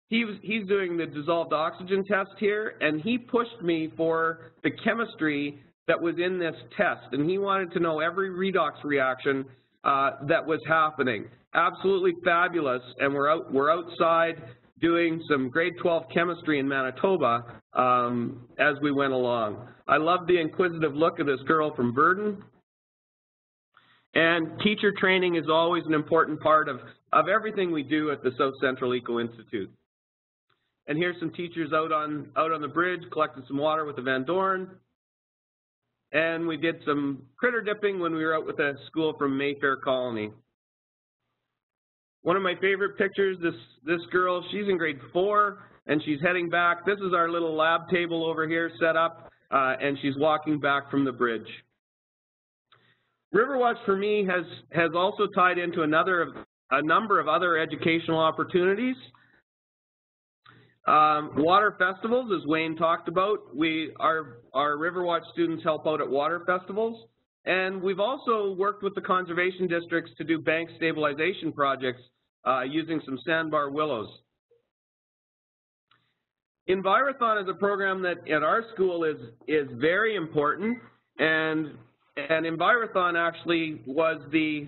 he's doing the dissolved oxygen test here, and he pushed me for the chemistry that was in this test, and he wanted to know every redox reaction that was happening. Absolutely fabulous, and we're outside doing some grade 12 chemistry in Manitoba as we went along. I love the inquisitive look of this girl from Verdon. And teacher training is always an important part of everything we do at the South Central Eco Institute. And here's some teachers out on the bridge collecting some water with the Van Dorn. And we did some critter dipping when we were out with a school from Mayfair Colony. One of my favorite pictures, this girl, she's in grade 4 and she's heading back. This is our little lab table over here set up, and she's walking back from the bridge. Riverwatch for me has also tied into a number of other educational opportunities. Water festivals, as Wayne talked about, our Riverwatch students help out at water festivals, and we've also worked with the conservation districts to do bank stabilization projects using some sandbar willows. Envirothon is a program that at our school is very important, and Envirothon actually was the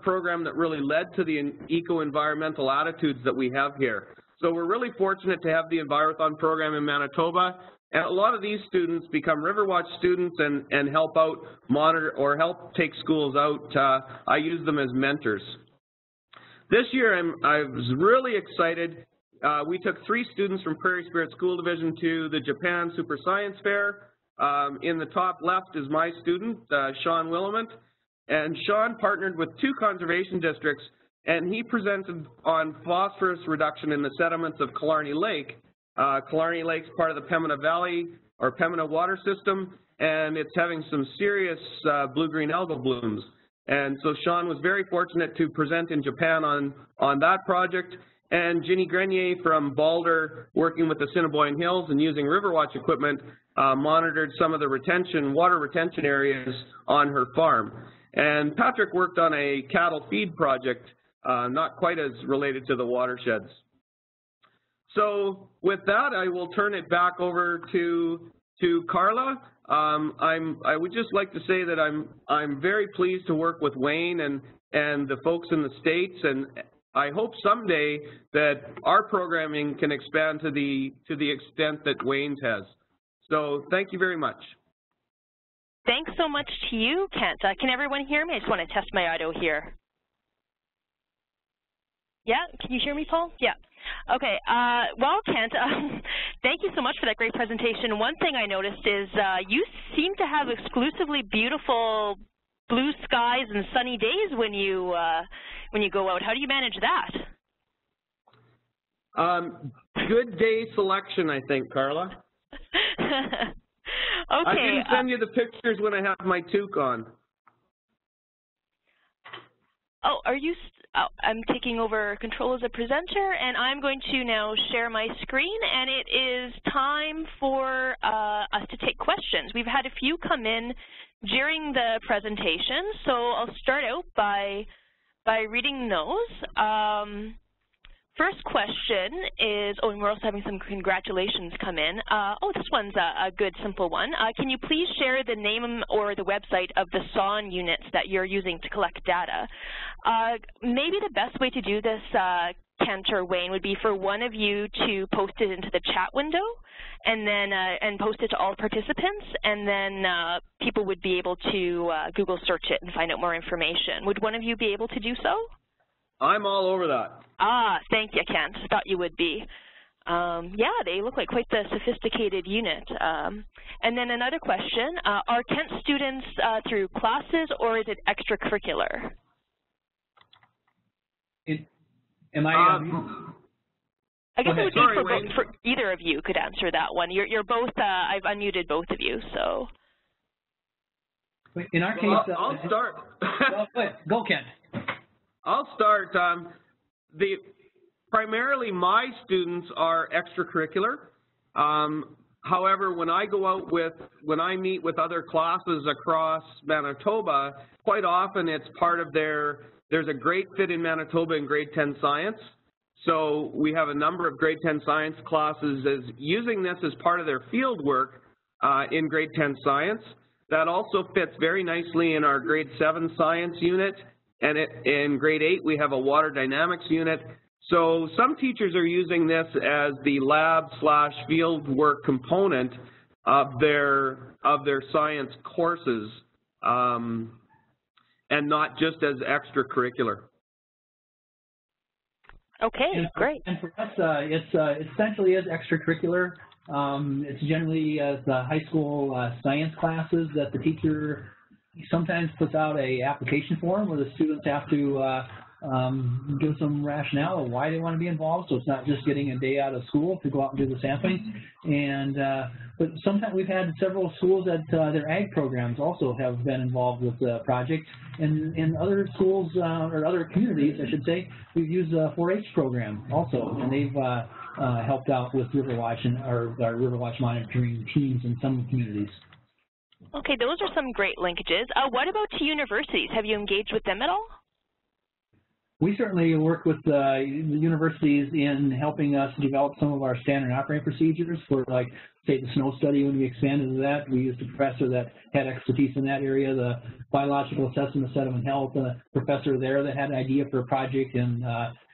program that really led to the eco-environmental attitudes that we have here. So we're really fortunate to have the Envirothon program in Manitoba, and a lot of these students become Riverwatch students and help out monitor or help take schools out. I use them as mentors. This year I was really excited. We took 3 students from Prairie Spirit School Division to the Japan Super Science Fair. In the top left is my student, Sean Willamant, and Sean partnered with 2 conservation districts, and he presented on phosphorus reduction in the sediments of Killarney Lake. Killarney Lake's part of the Pembina Valley, or Pembina water system, and it's having some serious blue-green algal blooms. And so Sean was very fortunate to present in Japan on that project, and Ginny Grenier from Balder, working with the Assiniboine Hills and using Riverwatch equipment, monitored some of the water retention areas on her farm. And Patrick worked on a cattle feed project, not quite as related to the watersheds. So with that, I will turn it back over to Carla. I would just like to say that I'm very pleased to work with Wayne and the folks in the States, and I hope someday that our programming can expand to the extent that Wayne's has. So thank you very much. Thanks so much to you, Kent. Can everyone hear me? I just want to test my audio here. Yeah, can you hear me, Paul? Yeah. Okay, well, Kent, thank you so much for that great presentation. One thing I noticed is you seem to have exclusively beautiful blue skies and sunny days when you go out. How do you manage that? Good day selection, I think, Carla. Okay. I can send you the pictures when I have my toque on. Oh, I'm taking over control as a presenter, and I'm going to now share my screen, and it is time for us to take questions. We've had a few come in during the presentation, so I'll start out by reading those. First question is, and we're also having some congratulations come in. This one's a good, simple one. Can you please share the name or the website of the SON units that you're using to collect data? Maybe the best way to do this, Kent or Wayne, would be for one of you to post it into the chat window and then and post it to all participants, and then people would be able to Google search it and find out more information. Would one of you be able to do so? I'm all over that. Thank you, Kent. Thought you would be. Yeah, they look like quite the sophisticated unit. And then another question, are Kent students through classes, or is it extracurricular? I guess it would be for either of you could answer that one. You're both, I've unmuted both of you, so. In our case, I'll start. Go, Kent. I'll start. Primarily my students are extracurricular. However, when I go out when I meet with other classes across Manitoba, quite often it's part of there's a great fit in Manitoba in grade 10 science. So we have a number of grade 10 science classes using this as part of their field work in grade 10 science. That also fits very nicely in our grade 7 science unit. And in grade 8, we have a water dynamics unit. So some teachers are using this as the lab/field work component of their science courses, and not just as extracurricular. Okay, great. And for us, it essentially is extracurricular. It's generally the high school science classes that the teacher sometimes puts out a application form where the students have to give some rationale of why they want to be involved, so it's not just getting a day out of school to go out and do the sampling. And but sometimes we've had several schools that their ag programs also have been involved with the project, and in other schools or other communities, I should say, we've used a 4-H program also, and they've helped out with Riverwatch and our Riverwatch monitoring teams in some communities. Okay, those are some great linkages. What about to universities? Have you engaged with them at all? We certainly work with the universities in helping us develop some of our standard operating procedures for, like, say, the snow study. When we expanded to that, we used a professor that had expertise in that area, the biological assessment of sediment health, and a professor there that had an idea for a project and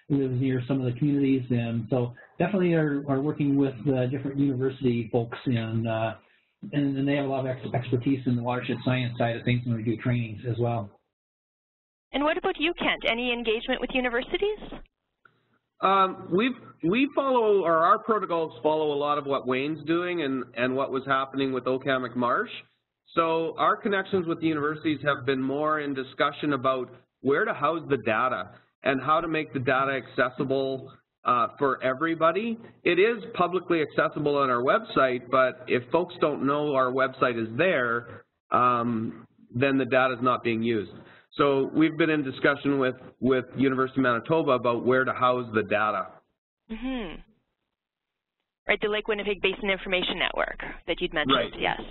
lives near some of the communities. And so definitely are working with different university folks, and they have a lot of expertise in the watershed science side of things when we do trainings as well. And what about you, Kent? Any engagement with universities? We follow, or our protocols follow a lot of what Wayne's doing and what was happening with Okamic Marsh. So our connections with the universities have been more in discussion about where to house the data and how to make the data accessible for everybody. It is publicly accessible on our website, but if folks don't know our website is there, then the data is not being used. So we've been in discussion with University of Manitoba about where to house the data. Mm-hmm. Right, the Lake Winnipeg Basin Information Network that you'd mentioned, right. Yes.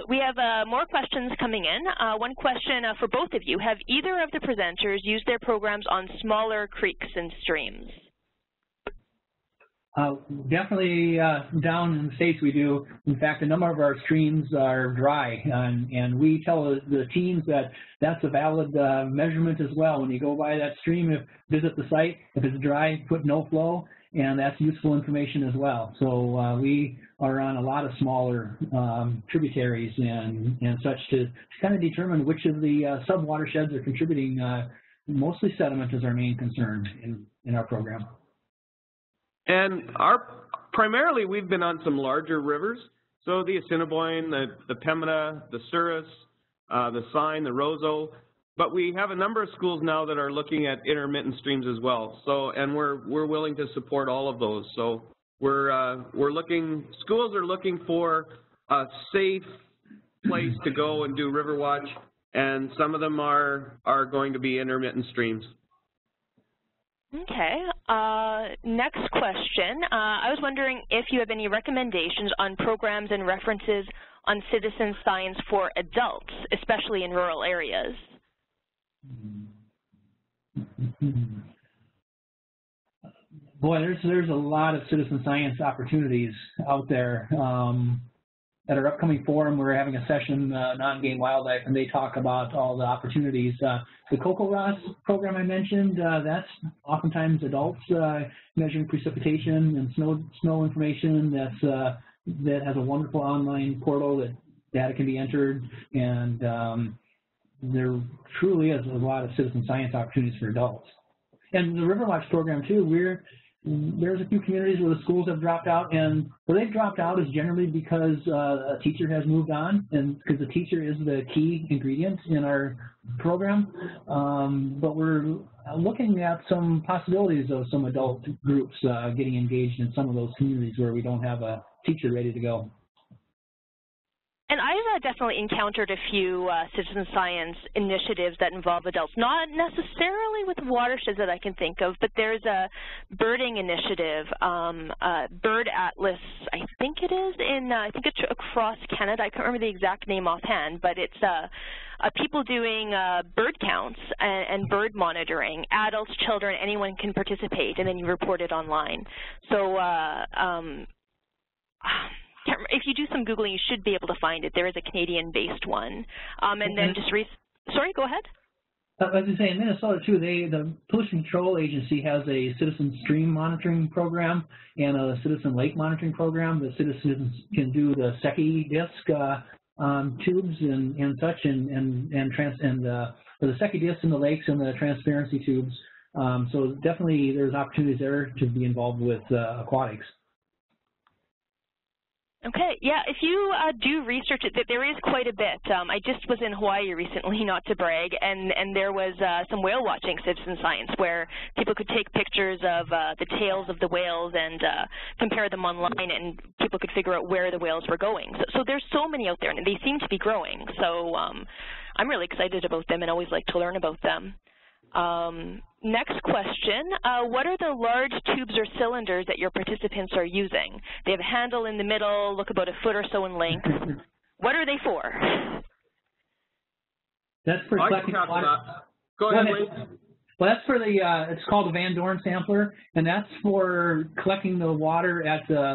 We have more questions coming in. One question for both of you. Have either of the presenters used their programs on smaller creeks and streams? Definitely down in the States we do. In fact, a number of our streams are dry, and we tell the teams that that's a valid measurement as well. When you go by that stream, visit the site. If it's dry, put no flow, and that's useful information as well. So we are on a lot of smaller tributaries and such to kind of determine which of the sub-watersheds are contributing. Mostly sediment is our main concern in our program. And primarily we've been on some larger rivers, so the Assiniboine, the Pembina, the Souris, the Seine, the Roseau, but we have a number of schools now that are looking at intermittent streams as well. So, and we're willing to support all of those. So we're looking, schools are looking for a safe place to go and do river watch, and some of them are going to be intermittent streams. Okay. Next question. I was wondering if you have any recommendations on programs and references on citizen science for adults, especially in rural areas. Boy, there's a lot of citizen science opportunities out there. At our upcoming forum, we're having a session, non-game wildlife, and they talk about all the opportunities. The CocoRoss program I mentioned, that's oftentimes adults measuring precipitation and snow information. That has a wonderful online portal that data can be entered, and there truly is a lot of citizen science opportunities for adults. And the Riverwatch program too, there's a few communities where the schools have dropped out, and where they've dropped out is generally because a teacher has moved on, and because the teacher is the key ingredient in our program. But we're looking at some possibilities of some adult groups getting engaged in some of those communities where we don't have a teacher ready to go. And I've definitely encountered a few citizen science initiatives that involve adults, not necessarily with watersheds that I can think of, but there's a birding initiative, Bird Atlas, I think it is, I think it's across Canada. I can't remember the exact name offhand, but it's people doing bird counts and bird monitoring. Adults, children, anyone can participate, and then you report it online. So if you do some Googling, you should be able to find it. There is a Canadian-based one. And then just sorry, go ahead. I was going to say, in Minnesota, too, the Pollution Control Agency has a citizen stream monitoring program and a citizen lake monitoring program. The citizens can do the SCEI disc tubes and such, and the SCEI discs in the lakes and the transparency tubes. So definitely there's opportunities there to be involved with aquatics. Okay, yeah, if you do research it, there is quite a bit. I just was in Hawaii recently, not to brag, and there was some whale watching citizen science where people could take pictures of the tails of the whales and compare them online, and people could figure out where the whales were going. So there's so many out there, and they seem to be growing. So I'm really excited about them and always like to learn about them. Next question, what are the large tubes or cylinders that your participants are using? They have a handle in the middle, look about a foot or so in length. What are they for? That's for collecting water. Go ahead, Lee. Well, that's for it's called a Van Dorn sampler, and that's for collecting the water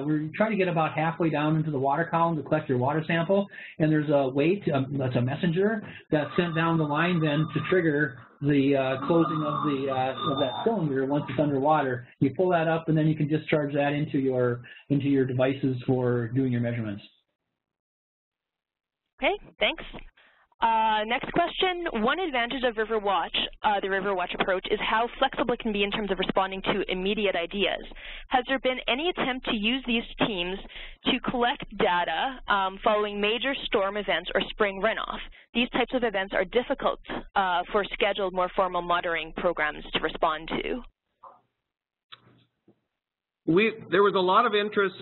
we try to get about halfway down into the water column to collect your water sample, and there's a weight, that's a messenger, that's sent down the line then to trigger the closing of that cylinder once it's underwater. You pull that up, and then you can discharge that into your devices for doing your measurements. Okay, thanks. Next question, one advantage of Riverwatch, the Riverwatch approach, is how flexible it can be in terms of responding to immediate ideas. Has there been any attempt to use these teams to collect data following major storm events or spring runoff? These types of events are difficult for scheduled, more formal monitoring programs to respond to. There was a lot of interest,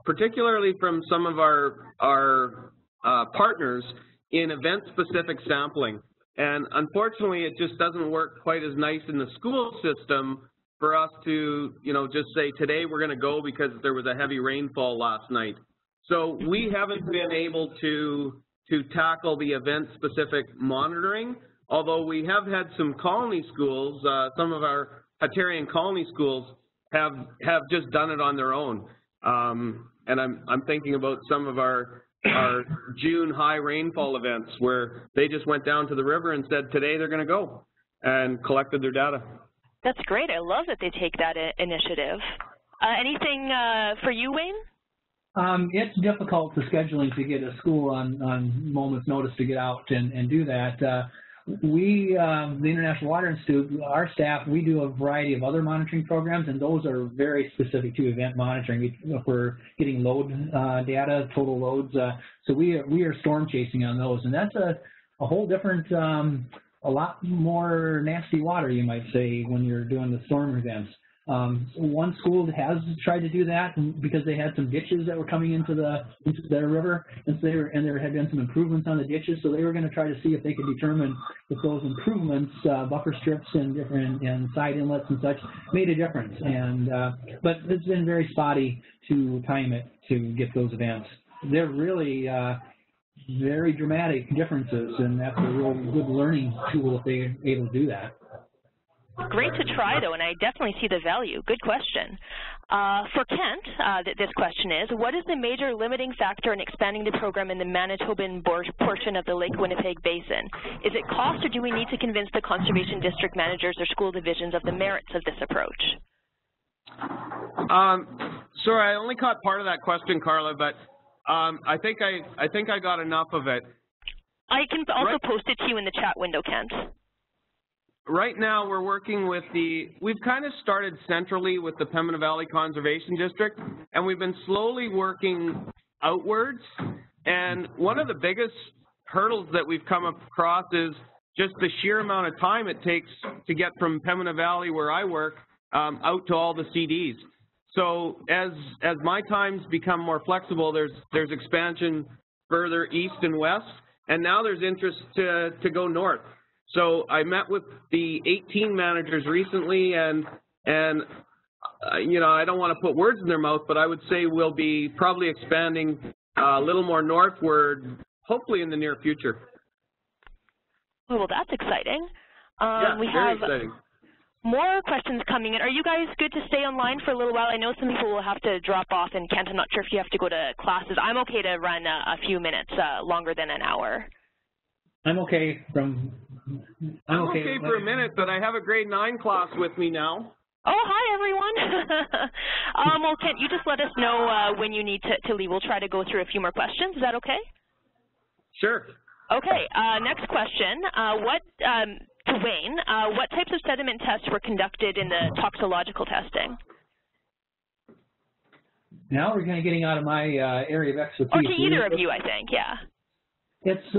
particularly from some of our partners, in event-specific sampling. And unfortunately, it just doesn't work quite as nice in the school system for us to, just say, today we're going to go because there was a heavy rainfall last night. So we haven't been able to tackle the event-specific monitoring, although we have had some colony schools, some of our Hatarian colony schools have just done it on their own. And I'm thinking about some of our June high rainfall events where they just went down to the river and said today they're going to go and collected their data. That's great. I love that they take that initiative. Anything for you, Wayne? It's difficult for scheduling to get a school on moment's notice to get out and do that. We, the International Water Institute, our staff, we do a variety of other monitoring programs, and those are very specific to event monitoring. We're getting load data, total loads. So we are storm chasing on those, and that's a whole different, a lot more nasty water, you might say, when you're doing the storm events. One school has tried to do that because they had some ditches that were coming into the river, and so there had been some improvements on the ditches, so they were going to try to see if they could determine if those improvements, buffer strips and side inlets and such, made a difference. And but it's been very spotty to time it to get those events. They're really very dramatic differences, and that's a real good learning tool if they're able to do that. Great to try, though, and I definitely see the value. Good question. For Kent, this question is, what is the major limiting factor in expanding the program in the Manitoban portion of the Lake Winnipeg Basin? Is it cost, or do we need to convince the conservation district managers or school divisions of the merits of this approach? Sorry, I only caught part of that question, Carla, but I think I got enough of it. I can also post it to you in the chat window, Kent. Right now, we're working with we've kind of started centrally with the Pembina Valley Conservation District, and we've been slowly working outwards. And one of the biggest hurdles that we've come across is just the sheer amount of time it takes to get from Pembina Valley, where I work, out to all the CDs. So as my times become more flexible, there's expansion further east and west, and now there's interest to go north. So I met with the 18 managers recently, and I don't want to put words in their mouth, but I would say we'll be probably expanding a little more northward, hopefully in the near future. Oh, well, that's exciting. Yeah, we very have exciting. More questions coming in. Are you guys good to stay online for a little while? I know some people will have to drop off, and Kent, I'm not sure if you have to go to classes. I'm okay to run a few minutes longer than an hour. I'm okay I'm okay for a minute, but I have a grade 9 class with me now. Oh, hi, everyone. Well, Kent, you just let us know when you need to leave. We'll try to go through a few more questions. Is that okay? Sure. Okay. Next question. To Wayne, what types of sediment tests were conducted in the toxicological testing? Now we're getting out of my area of expertise. Or to either of you, I think, yeah. It's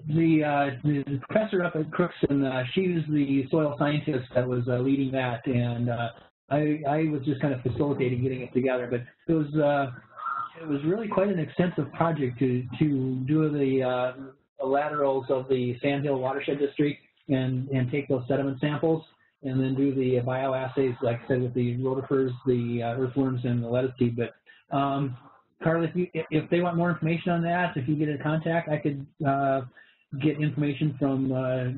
the professor up at Crooks, and she was the soil scientist that was leading that, and I was just kind of facilitating getting it together. But it was really quite an extensive project to do the laterals of the Sandhill Watershed District and take those sediment samples, and then do the bioassays, like I said, with the rotifers, the earthworms, and the lettuce seed. But Carla, if they want more information on that, if you get in contact, I could get information from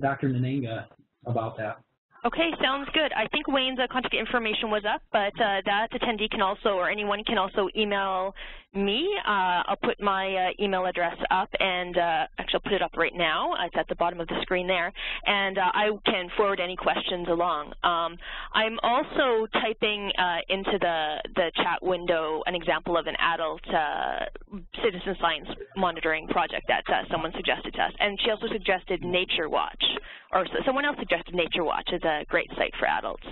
Dr. Nanenga about that. Okay, sounds good. I think Wayne's contact information was up, but that attendee can also, or anyone can also email me, I'll put my email address up, and actually I'll put it up right now. It's at the bottom of the screen there, and I can forward any questions along. I'm also typing into the chat window an example of an adult citizen science monitoring project that someone suggested to us, and she also suggested Nature Watch, or someone else suggested Nature Watch is a great site for adults.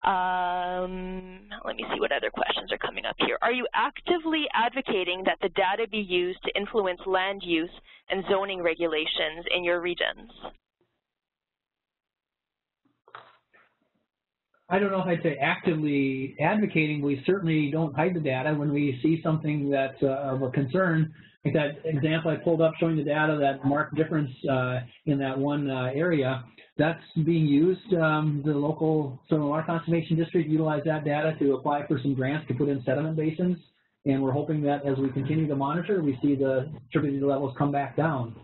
Let me see what other questions are coming up here. Are you actively advocating that the data be used to influence land use and zoning regulations in your regions? I don't know if I'd say actively advocating. We certainly don't hide the data when we see something that's of a concern. Like that example I pulled up showing the data, that marked difference in that one area, that's being used. The local Soil and Water Conservation District utilized that data to apply for some grants to put in sediment basins, and we're hoping that as we continue to monitor, we see the turbidity levels come back down.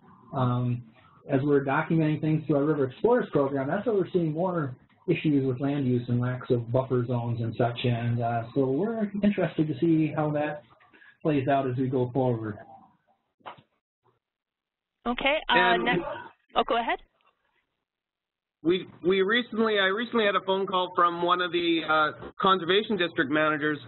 As we're documenting things through our River Explorers program, that's what we're seeing more issues with land use and lacks of buffer zones and such, and so we're interested to see how that plays out as we go forward. Okay. Next. Oh, go ahead. I recently had a phone call from one of the conservation district managers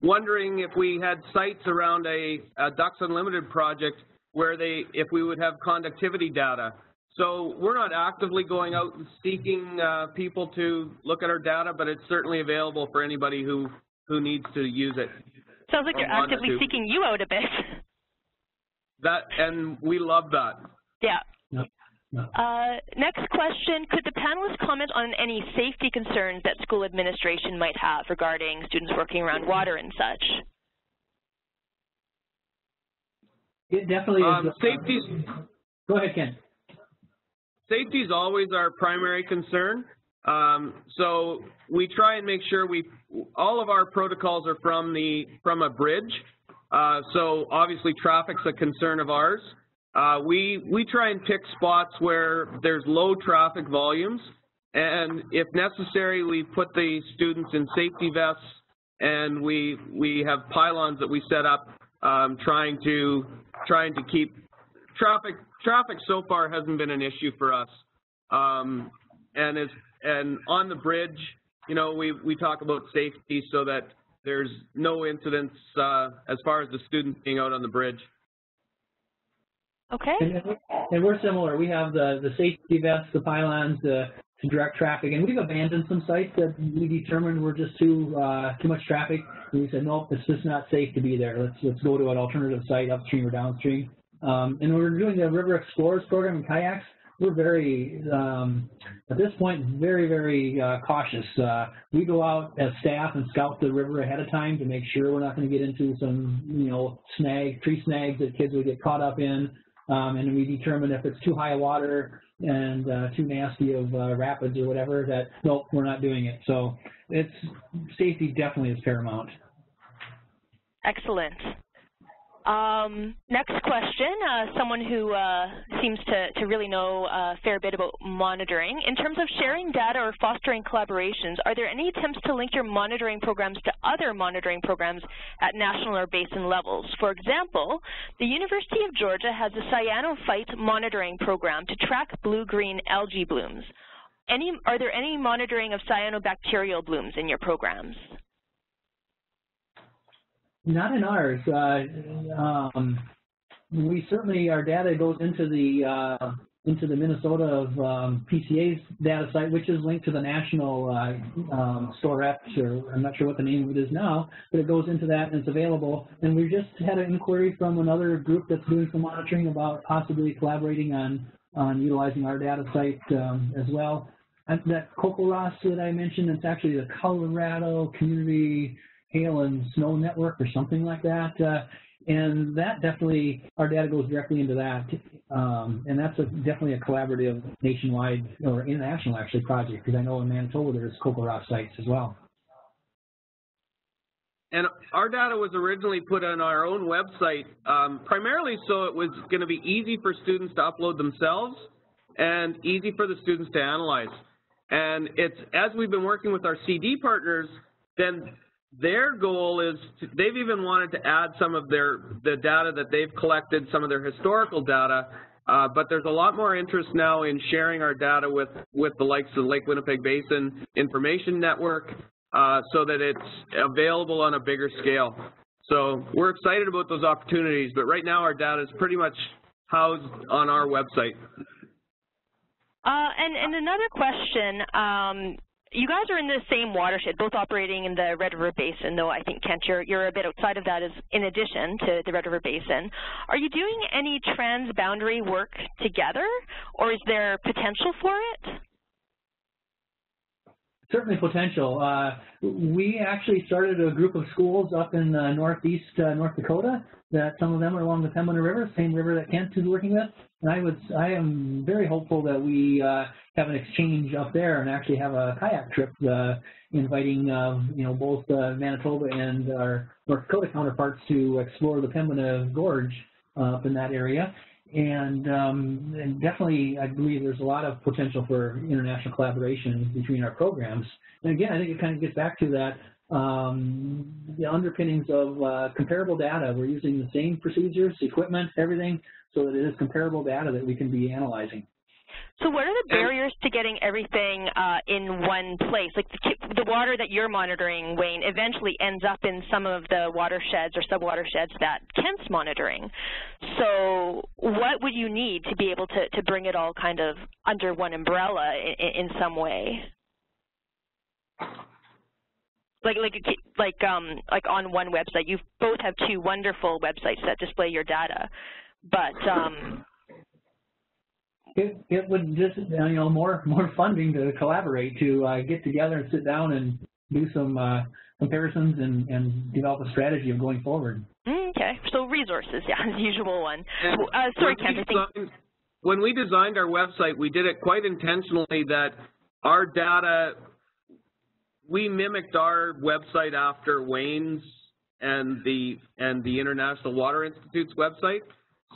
wondering if we had sites around a Ducks Unlimited project where if we would have conductivity data. So we're not actively going out and seeking people to look at our data, but it's certainly available for anybody who needs to use it. Sounds like you're actively seeking you out a bit. And we love that. Yeah. No. Next question, could the panelists comment on any safety concerns that school administration might have regarding students working around water and such? It definitely is. Safety's, go ahead, Ken. Safety is always our primary concern. So we try and make sure all of our protocols are from a bridge. So obviously traffic's a concern of ours. We try and pick spots where there's low traffic volumes, and if necessary, we put the students in safety vests, and we have pylons that we set up, trying to keep traffic so far hasn't been an issue for us. And on the bridge, you know, we talk about safety so that there's no incidents as far as the students being out on the bridge. Okay. And we're similar. We have the safety vests, the pylons to direct traffic, and we've abandoned some sites that we determined were just too much traffic. And we said, nope, it's just not safe to be there. Let's go to an alternative site upstream or downstream. And we're doing the River Explorers program in kayaks. We're very, at this point, very, very cautious. We go out as staff and scout the river ahead of time to make sure we're not going to get into some, you know, tree snags that kids would get caught up in. And we determine if it's too high water and too nasty of rapids or whatever, that, nope, we're not doing it. So safety definitely is paramount. Excellent. Next question, someone who seems to really know a fair bit about monitoring. In terms of sharing data or fostering collaborations, are there any attempts to link your monitoring programs to other monitoring programs at national or basin levels? For example, the University of Georgia has a cyanophyte monitoring program to track blue-green algae blooms. Are there any monitoring of cyanobacterial blooms in your programs? Not in ours. We certainly, our data goes into the Minnesota PCA's data site, which is linked to the national STOREPS, or I'm not sure what the name of it is now, but it goes into that and it's available. And we just had an inquiry from another group that's doing some monitoring about possibly collaborating on utilizing our data site as well. And that CocoRoss that I mentioned, it's actually the Colorado Community Hail and Snow Network or something like that, and that definitely, our data goes directly into that, and that's definitely a collaborative nationwide or international actually project, because I know in Manitoba there's CocoRoss sites as well. And our data was originally put on our own website, primarily so it was going to be easy for students to upload themselves and easy for the students to analyze. And it's, as we've been working with our CD partners, then their goal is, they've even wanted to add some of the data that they've collected, some of their historical data, but there's a lot more interest now in sharing our data with the likes of the Lake Winnipeg Basin Information Network so that it's available on a bigger scale. So we're excited about those opportunities, but right now our data is pretty much housed on our website. And another question, you guys are in the same watershed, both operating in the Red River Basin, though I think, Kent, you're a bit outside of that as in addition to the Red River Basin. Are you doing any trans-boundary work together, or is there potential for it? Certainly potential. We actually started a group of schools up in northeast North Dakota, that some of them are along the Pembina River, same river that Kent is working with. And I am very hopeful that we have an exchange up there and actually have a kayak trip inviting both Manitoba and our North Dakota counterparts to explore the Pembina Gorge up in that area. And definitely, I believe there's a lot of potential for international collaboration between our programs. And again, I think it kind of gets back to that, the underpinnings of comparable data. We're using the same procedures, equipment, everything, so that it is comparable data that we can be analyzing. So what are the barriers to getting everything in one place? Like the water that you're monitoring, Wayne, eventually ends up in some of the watersheds or sub-watersheds that Kent's monitoring. So what would you need to be able to bring it all kind of under one umbrella in some way? Like on one website. You both have two wonderful websites that display your data, but it would just, more funding to collaborate, to get together and sit down and do some comparisons and develop a strategy of going forward. Okay, so resources, yeah, the usual one. Sorry, Kent, when we designed our website, we did it quite intentionally that our data, we mimicked our website after Wayne's and the International Water Institute's website.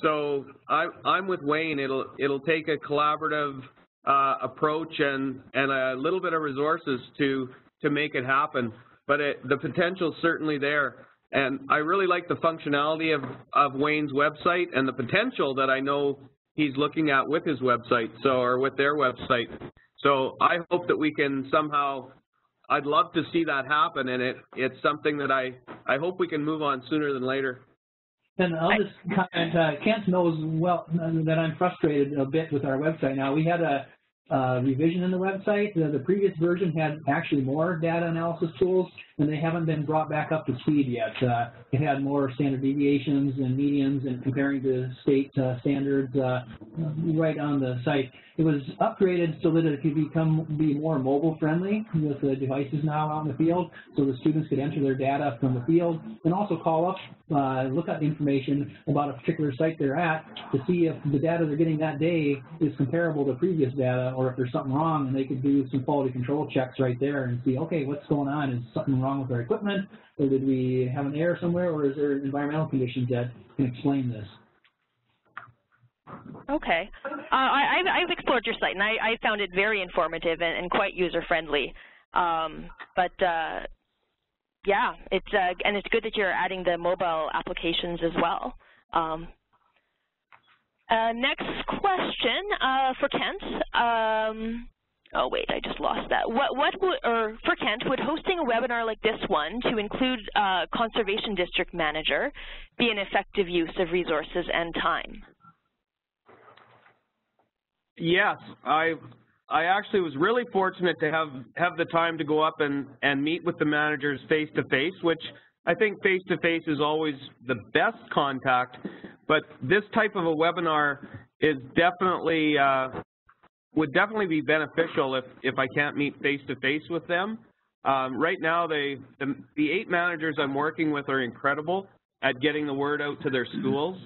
So I'm with Wayne. It'll take a collaborative approach and a little bit of resources to make it happen. But the potential's certainly there. And I really like the functionality of Wayne's website and the potential that I know he's looking at with his website, or with their website. So I hope that we can somehow, I'd love to see that happen, and it's something that I hope we can move on sooner than later. And I'll just comment, Kent knows well that I'm frustrated a bit with our website now. We had a revision in the website. The previous version had actually more data analysis tools, and they haven't been brought back up to speed yet. It had more standard deviations and medians and comparing to state standards right on the site. It was upgraded so that it could be more mobile friendly with the devices now out in the field, so the students could enter their data from the field and also call up, look up information about a particular site they're at to see if the data they're getting that day is comparable to previous data, or if there's something wrong, and they could do some quality control checks right there and see, okay, what's going on? Is something wrong with our equipment, or did we have an error somewhere, or is there environmental conditions that can explain this? Okay. I've explored your site, and I found it very informative and quite user-friendly. Yeah, and it's good that you're adding the mobile applications as well. Next question for Kent. Oh wait, I just lost that. For Kent, would hosting a webinar like this one to include Conservation District Manager be an effective use of resources and time? Yes, I actually was really fortunate to have the time to go up and meet with the managers face-to-face, which I think face-to-face is always the best contact, but this type of a webinar is definitely would definitely be beneficial if I can't meet face-to-face with them. Right now, the 8 managers I'm working with are incredible at getting the word out to their schools.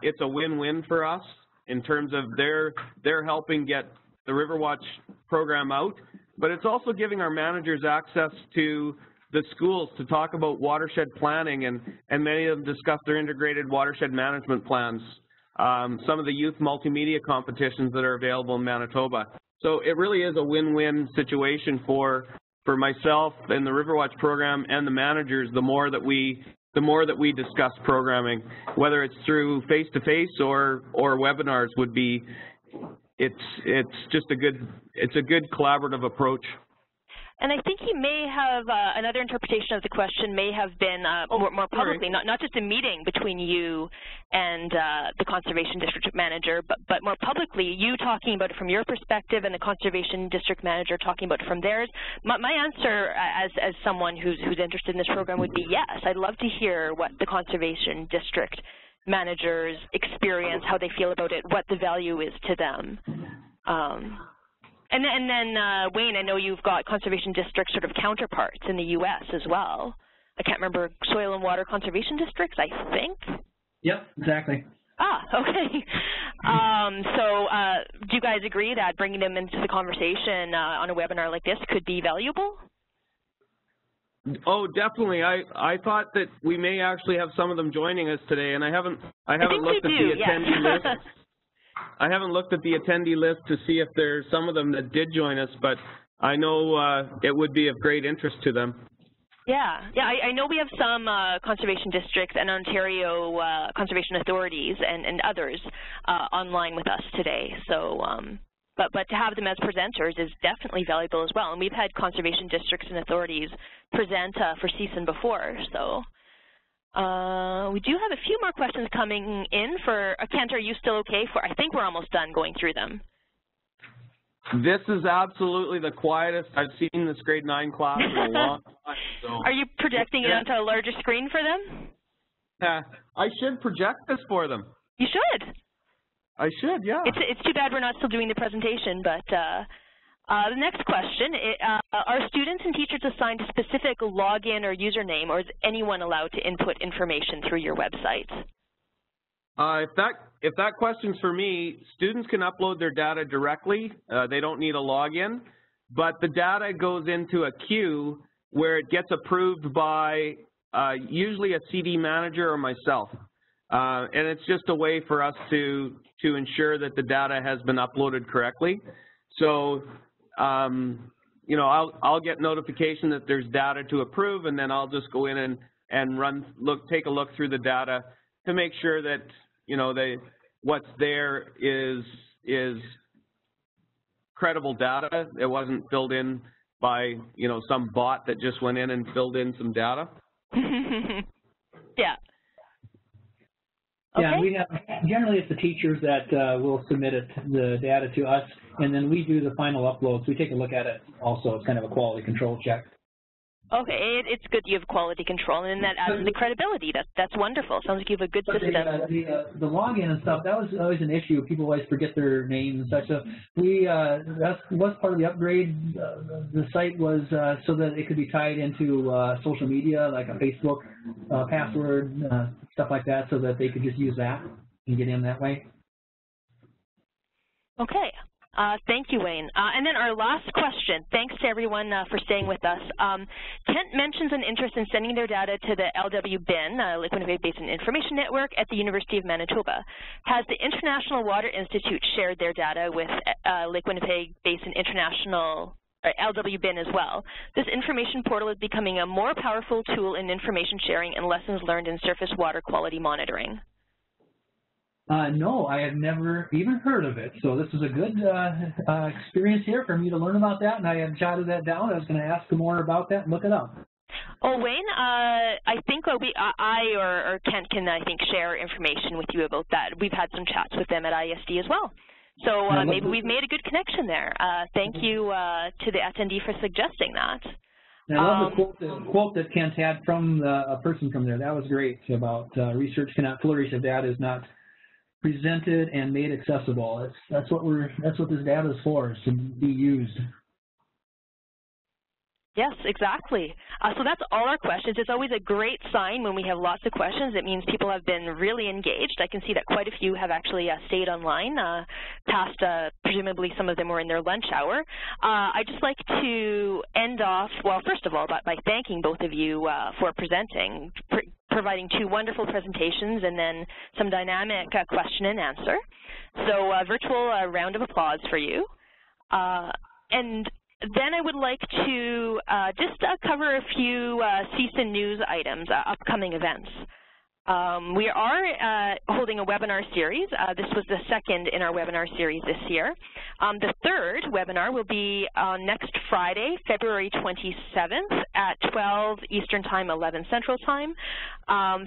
It's a win-win for us in terms of they're helping get the Riverwatch program out, but it's also giving our managers access to the schools to talk about watershed planning, and many of them discuss their integrated watershed management plans, some of the youth multimedia competitions that are available in Manitoba. So it really is a win-win situation for myself and the Riverwatch program and the managers, the more that we discuss programming, whether it's through face-to-face or webinars, would be, it's just a good collaborative approach. And I think you may have another interpretation of the question may have been more publicly, not just a meeting between you and the Conservation District Manager, but more publicly, you talking about it from your perspective and the Conservation District Manager talking about it from theirs. My answer as someone who's interested in this program would be yes. I'd love to hear what the Conservation District Managers experience, how they feel about it, what the value is to them. And then Wayne, I know you've got conservation district sort of counterparts in the U.S. as well. I can't remember, soil and water conservation districts, I think? Yep, exactly. Ah, okay. So do you guys agree that bringing them into the conversation on a webinar like this could be valuable? Oh, definitely. I thought that we may actually have some of them joining us today, and I haven't looked at the attendee list. I haven't looked at the attendee list to see if there's some of them that did join us, but I know it would be of great interest to them. Yeah, I know we have some conservation districts and Ontario conservation authorities and others online with us today. So, but to have them as presenters is definitely valuable as well. And we've had conservation districts and authorities present for CSUN before, so. We do have a few more questions coming in for, Kent, are you still okay for, I think we're almost done going through them. This is absolutely the quietest I've seen this grade 9 class in a long time. So. Are you projecting it onto a larger screen for them? I should project this for them. You should. I should, yeah. It's too bad we're not still doing the presentation, but the next question, are students and teachers assigned a specific login or username, or is anyone allowed to input information through your website? If that question's for me, students can upload their data directly. They don't need a login, but the data goes into a queue where it gets approved by usually a CD manager or myself. And it's just a way for us to ensure that the data has been uploaded correctly. So, you know, I'll get notification that there's data to approve, and then I'll just go in and take a look through the data to make sure that, you know, what's there is credible data. It wasn't filled in by, you know, some bot that just went in and filled in some data. Yeah. Okay. Yeah, okay. we have, generally it's the teachers that will submit the data to us, and then we do the final uploads. We take a look at it also. It's kind of a quality control check. Okay, it's good you have quality control, and that adds the credibility. That's wonderful. Sounds like you have a good system. The login and stuff, that was always an issue. People always forget their names and such. So that was part of the upgrade. The site was so that it could be tied into social media, like a Facebook password, stuff like that, so that they could just use that and get in that way. Okay. Thank you, Wayne. And then our last question, thanks to everyone for staying with us. Kent mentions an interest in sending their data to the LWBIN, Lake Winnipeg Basin Information Network at the University of Manitoba. Has the International Water Institute shared their data with Lake Winnipeg Basin International, LWBIN as well? This information portal is becoming a more powerful tool in information sharing and lessons learned in surface water quality monitoring. No, I have never even heard of it. So this is a good experience here for me to learn about that, and I have jotted that down. I was going to ask more about that and look it up. Oh, Wayne, I think I or Kent can, I think, share information with you about that. We've had some chats with them at IISD as well. So maybe we've made a good connection there. Thank you to the attendee for suggesting that. And I love the quote that Kent had from a person from there. That was great about research cannot flourish if data is not presented and made accessible. That's what this data is for, is to be used. Yes, exactly. So that's all our questions. It's always a great sign when we have lots of questions. It means people have been really engaged. I can see that quite a few have actually stayed online past, presumably some of them were in their lunch hour. I'd just like to end off, well, first of all, by thanking both of you for presenting, providing two wonderful presentations and then some dynamic question and answer. So a virtual round of applause for you. And then I would like to just cover a few CESA news items, upcoming events. We are holding a webinar series. This was the second in our webinar series this year. The third webinar will be on next Friday, February 27th at 12 Eastern Time, 11 Central Time.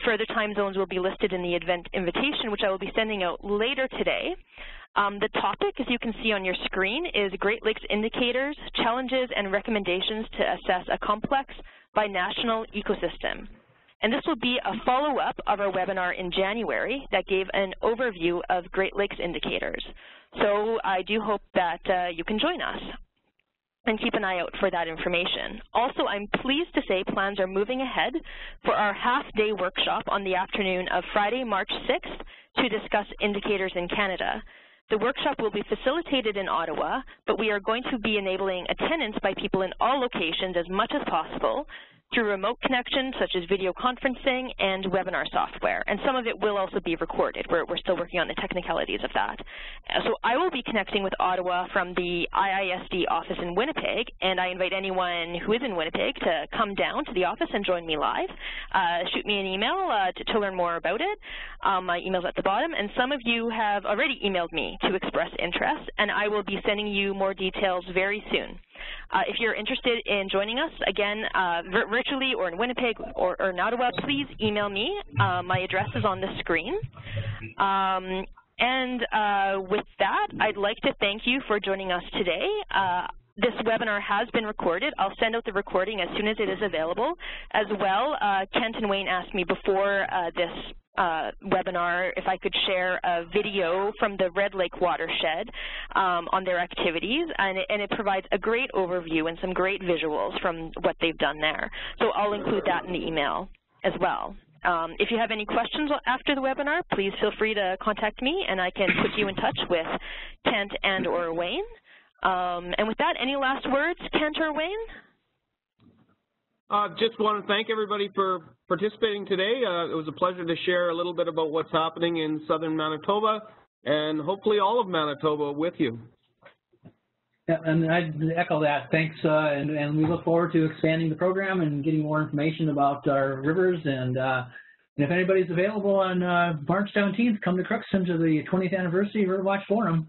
Further time zones will be listed in the event invitation, which I will be sending out later today. The topic, as you can see on your screen, is Great Lakes Indicators, Challenges, and Recommendations to Assess a Complex Binational Ecosystem. And this will be a follow-up of our webinar in January that gave an overview of Great Lakes indicators. So I do hope that you can join us and keep an eye out for that information. Also, I'm pleased to say plans are moving ahead for our half-day workshop on the afternoon of Friday, March 6th to discuss indicators in Canada. The workshop will be facilitated in Ottawa, but we are going to be enabling attendance by people in all locations as much as possible through remote connections such as video conferencing and webinar software. And some of it will also be recorded. We're still working on the technicalities of that. So I will be connecting with Ottawa from the IISD office in Winnipeg, and I invite anyone who is in Winnipeg to come down to the office and join me live. Shoot me an email to learn more about it. My email's at the bottom, and some of you have already emailed me to express interest, and I will be sending you more details very soon. If you're interested in joining us, again, virtually or in Winnipeg or in Ottawa, please email me. My address is on the screen. With that, I'd like to thank you for joining us today. This webinar has been recorded. I'll send out the recording as soon as it is available. As well, Kent and Wayne asked me before this webinar if I could share a video from the Red Lake Watershed on their activities, and it provides a great overview and some great visuals from what they've done there. So I'll include that in the email as well. If you have any questions after the webinar, please feel free to contact me, and I can put you in touch with Kent and or Wayne. And with that, any last words, Kent or Wayne? Just want to thank everybody for participating today. It was a pleasure to share a little bit about what's happening in southern Manitoba and hopefully all of Manitoba with you. Yeah, and I'd echo that. Thanks, and we look forward to expanding the program and getting more information about our rivers. And if anybody's available on March 17th, come to Crookston to the 20th Anniversary River Watch Forum.